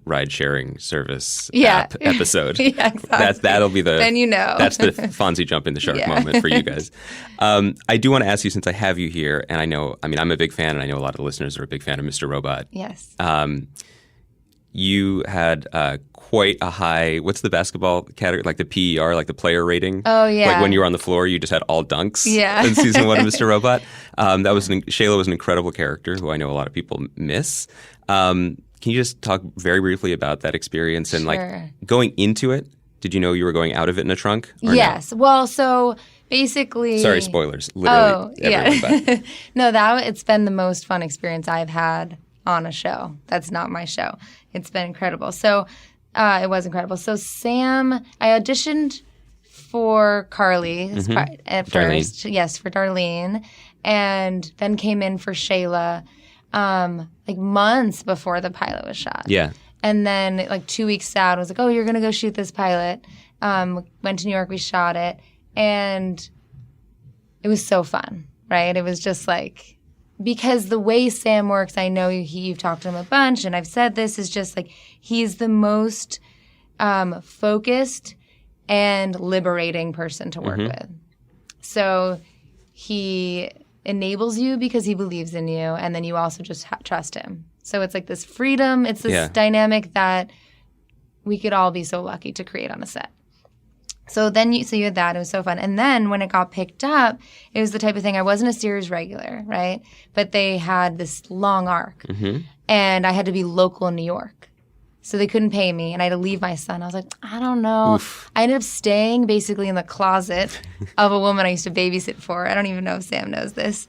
ride sharing service app episode. Yeah, exactly. That'll be the then you know. That's the Fonzie jump in the shark moment for you guys. I do want to ask you, since I have you here, and I'm a big fan, and I know a lot of the listeners are a big fan of Mr. Robot. Yes. You had quite a high, what's the basketball category, like the PER, like the player rating? Oh, yeah. Like when you were on the floor, you just had all dunks in season 1 of Mr. Robot. Shayla was an incredible character who I know a lot of people miss. Can you just talk very briefly about that experience and like going into it? Did you know you were going out of it in a trunk? Yes. No? Well, so basically... Sorry, spoilers. Literally everyone. But. No, it's been the most fun experience I've had on a show. That's not my show. It's been incredible. So it was incredible. So Sam, I auditioned for Carly at first. Darlene. Yes, for Darlene. And then came in for Shayla like months before the pilot was shot. Yeah. And then like 2 weeks out, I was like, oh, you're going to go shoot this pilot. Went to New York, we shot it. And it was so fun, right? It was just like... Because the way Sam works, I know you've talked to him a bunch, and I've said this, is just like he's the most focused and liberating person to work with. So he enables you because he believes in you, and then you also just trust him. So it's like this freedom. It's this dynamic that we could all be so lucky to create on a set. So you had that. It was so fun. And then when it got picked up, it was the type of thing, I wasn't a series regular, right? But they had this long arc. And I had to be local in New York. So they couldn't pay me, and I had to leave my son. I was like, I don't know. Oof. I ended up staying basically in the closet of a woman I used to babysit for. I don't even know if Sam knows this.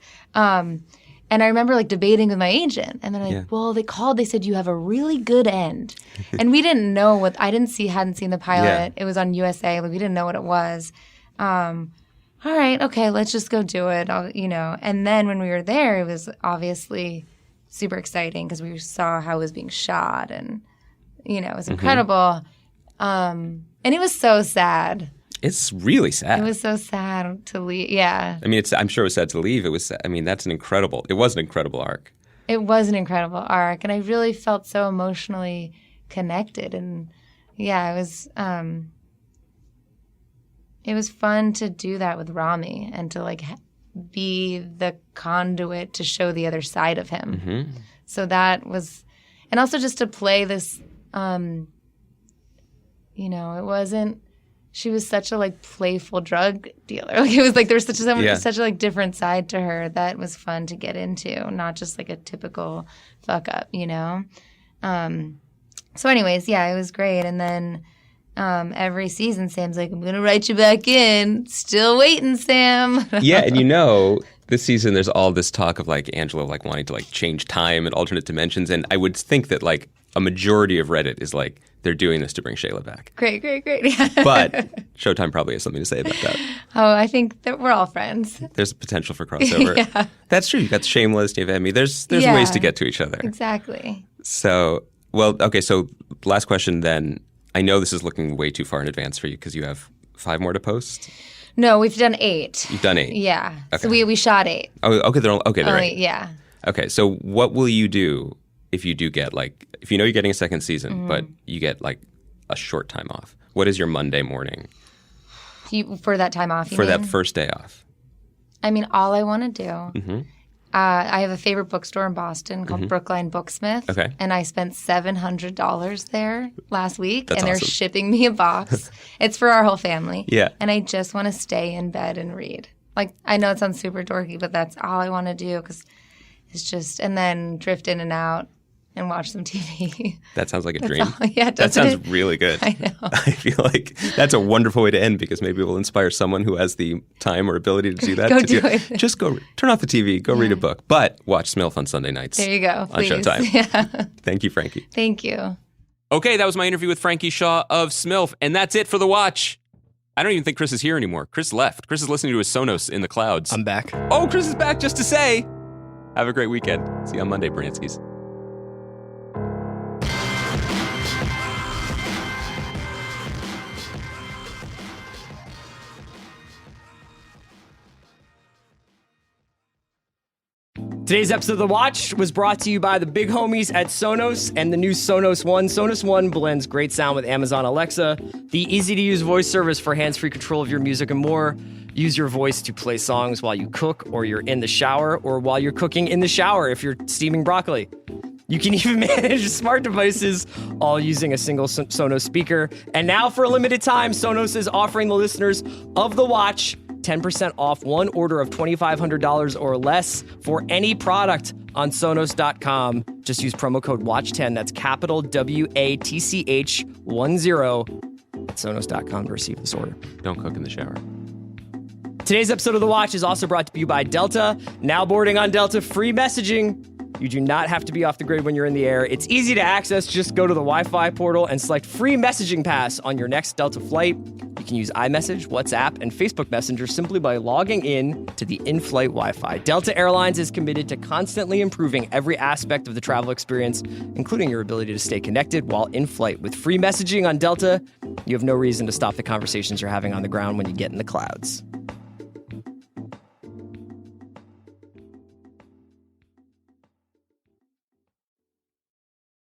And I remember like debating with my agent, and they're like, well, they said you have a really good end. And we didn't know hadn't seen the pilot. Yeah. It was on USA. Like, we didn't know what it was. All right, okay, let's just go do it. And then when we were there, it was obviously super exciting because we saw how it was being shot, and, it was incredible. And it was so sad. It's really sad. It was so sad to leave. Yeah. I mean, I'm sure it was sad to leave. It was an incredible arc. It was an incredible arc. And I really felt so emotionally connected. And yeah, it was fun to do that with Rami and to like be the conduit to show the other side of him. So that was, and also just to play this, it wasn't, she was such a like playful drug dealer. Like it was like there was such a like different side to her that was fun to get into, not just like a typical fuck up, So anyways, it was great. And then every season Sam's like, I'm gonna write you back in. Still waiting, Sam. Yeah, and this season there's all this talk of like Angela like wanting to like change time and alternate dimensions, and I would think that like a majority of Reddit is like they're doing this to bring Shayla back. Great. But Showtime probably has something to say about that. Oh, I think that we're all friends. There's a potential for crossover. Yeah. That's true. You've got Shameless, you have Emmy. There's ways to get to each other. Exactly. So, okay, so last question then. I know this is looking way too far in advance for you because you have 5 more to post. No, we've done 8. You've done 8? Yeah. Okay. So we shot 8. Oh, okay, they're 8. Yeah. Okay, so what will you do if you do get if you're getting a second season, but you get like a short time off? What is your Monday morning? For that time off, for that first day off? I mean, all I want to do. I have a favorite bookstore in Boston called Brookline Booksmith. Okay. And I spent $700 there last week. That's they're awesome. shipping me a box. It's for our whole family. Yeah. And I just want to stay in bed and read. Like, I know it sounds super dorky, but that's all I want to do because it's just, and then drift in and out and watch some TV. That sounds like a dream. That sounds really good. I know. I feel like that's a wonderful way to end because maybe we'll inspire someone who has the time or ability to do that. Go do it. Just go turn off the TV, go read a book, but watch SMILF on Sunday nights. There you go. Please. On Showtime. Yeah. Thank you, Frankie. Thank you. Okay, that was my interview with Frankie Shaw of SMILF, and that's it for The Watch. I don't even think Chris is here anymore. Chris left. Chris is listening to his Sonos in the clouds. I'm back. Oh, Chris is back just to say, have a great weekend. See you on Monday, Branskys. Today's episode of The Watch was brought to you by the big homies at Sonos and the new Sonos One. Sonos One blends great sound with Amazon Alexa, the easy-to-use voice service for hands-free control of your music and more. Use your voice to play songs while you cook or you're in the shower or while you're cooking in the shower if you're steaming broccoli. You can even manage smart devices all using a single Sonos speaker. And now for a limited time, Sonos is offering the listeners of The Watch 10% off one order of $2,500 or less for any product on Sonos.com. Just use promo code WATCH10, that's capital WATCH 10 at Sonos.com to receive this order. Don't cook in the shower. Today's episode of The Watch is also brought to you by Delta. Now boarding on Delta, free messaging. You do not have to be off the grid when you're in the air. It's easy to access. Just go to the Wi-Fi portal and select free messaging pass on your next Delta flight. You can use iMessage, WhatsApp, and Facebook Messenger simply by logging in to the in-flight Wi-Fi. Delta Airlines is committed to constantly improving every aspect of the travel experience, including your ability to stay connected while in flight. With free messaging on Delta, you have no reason to stop the conversations you're having on the ground when you get in the clouds.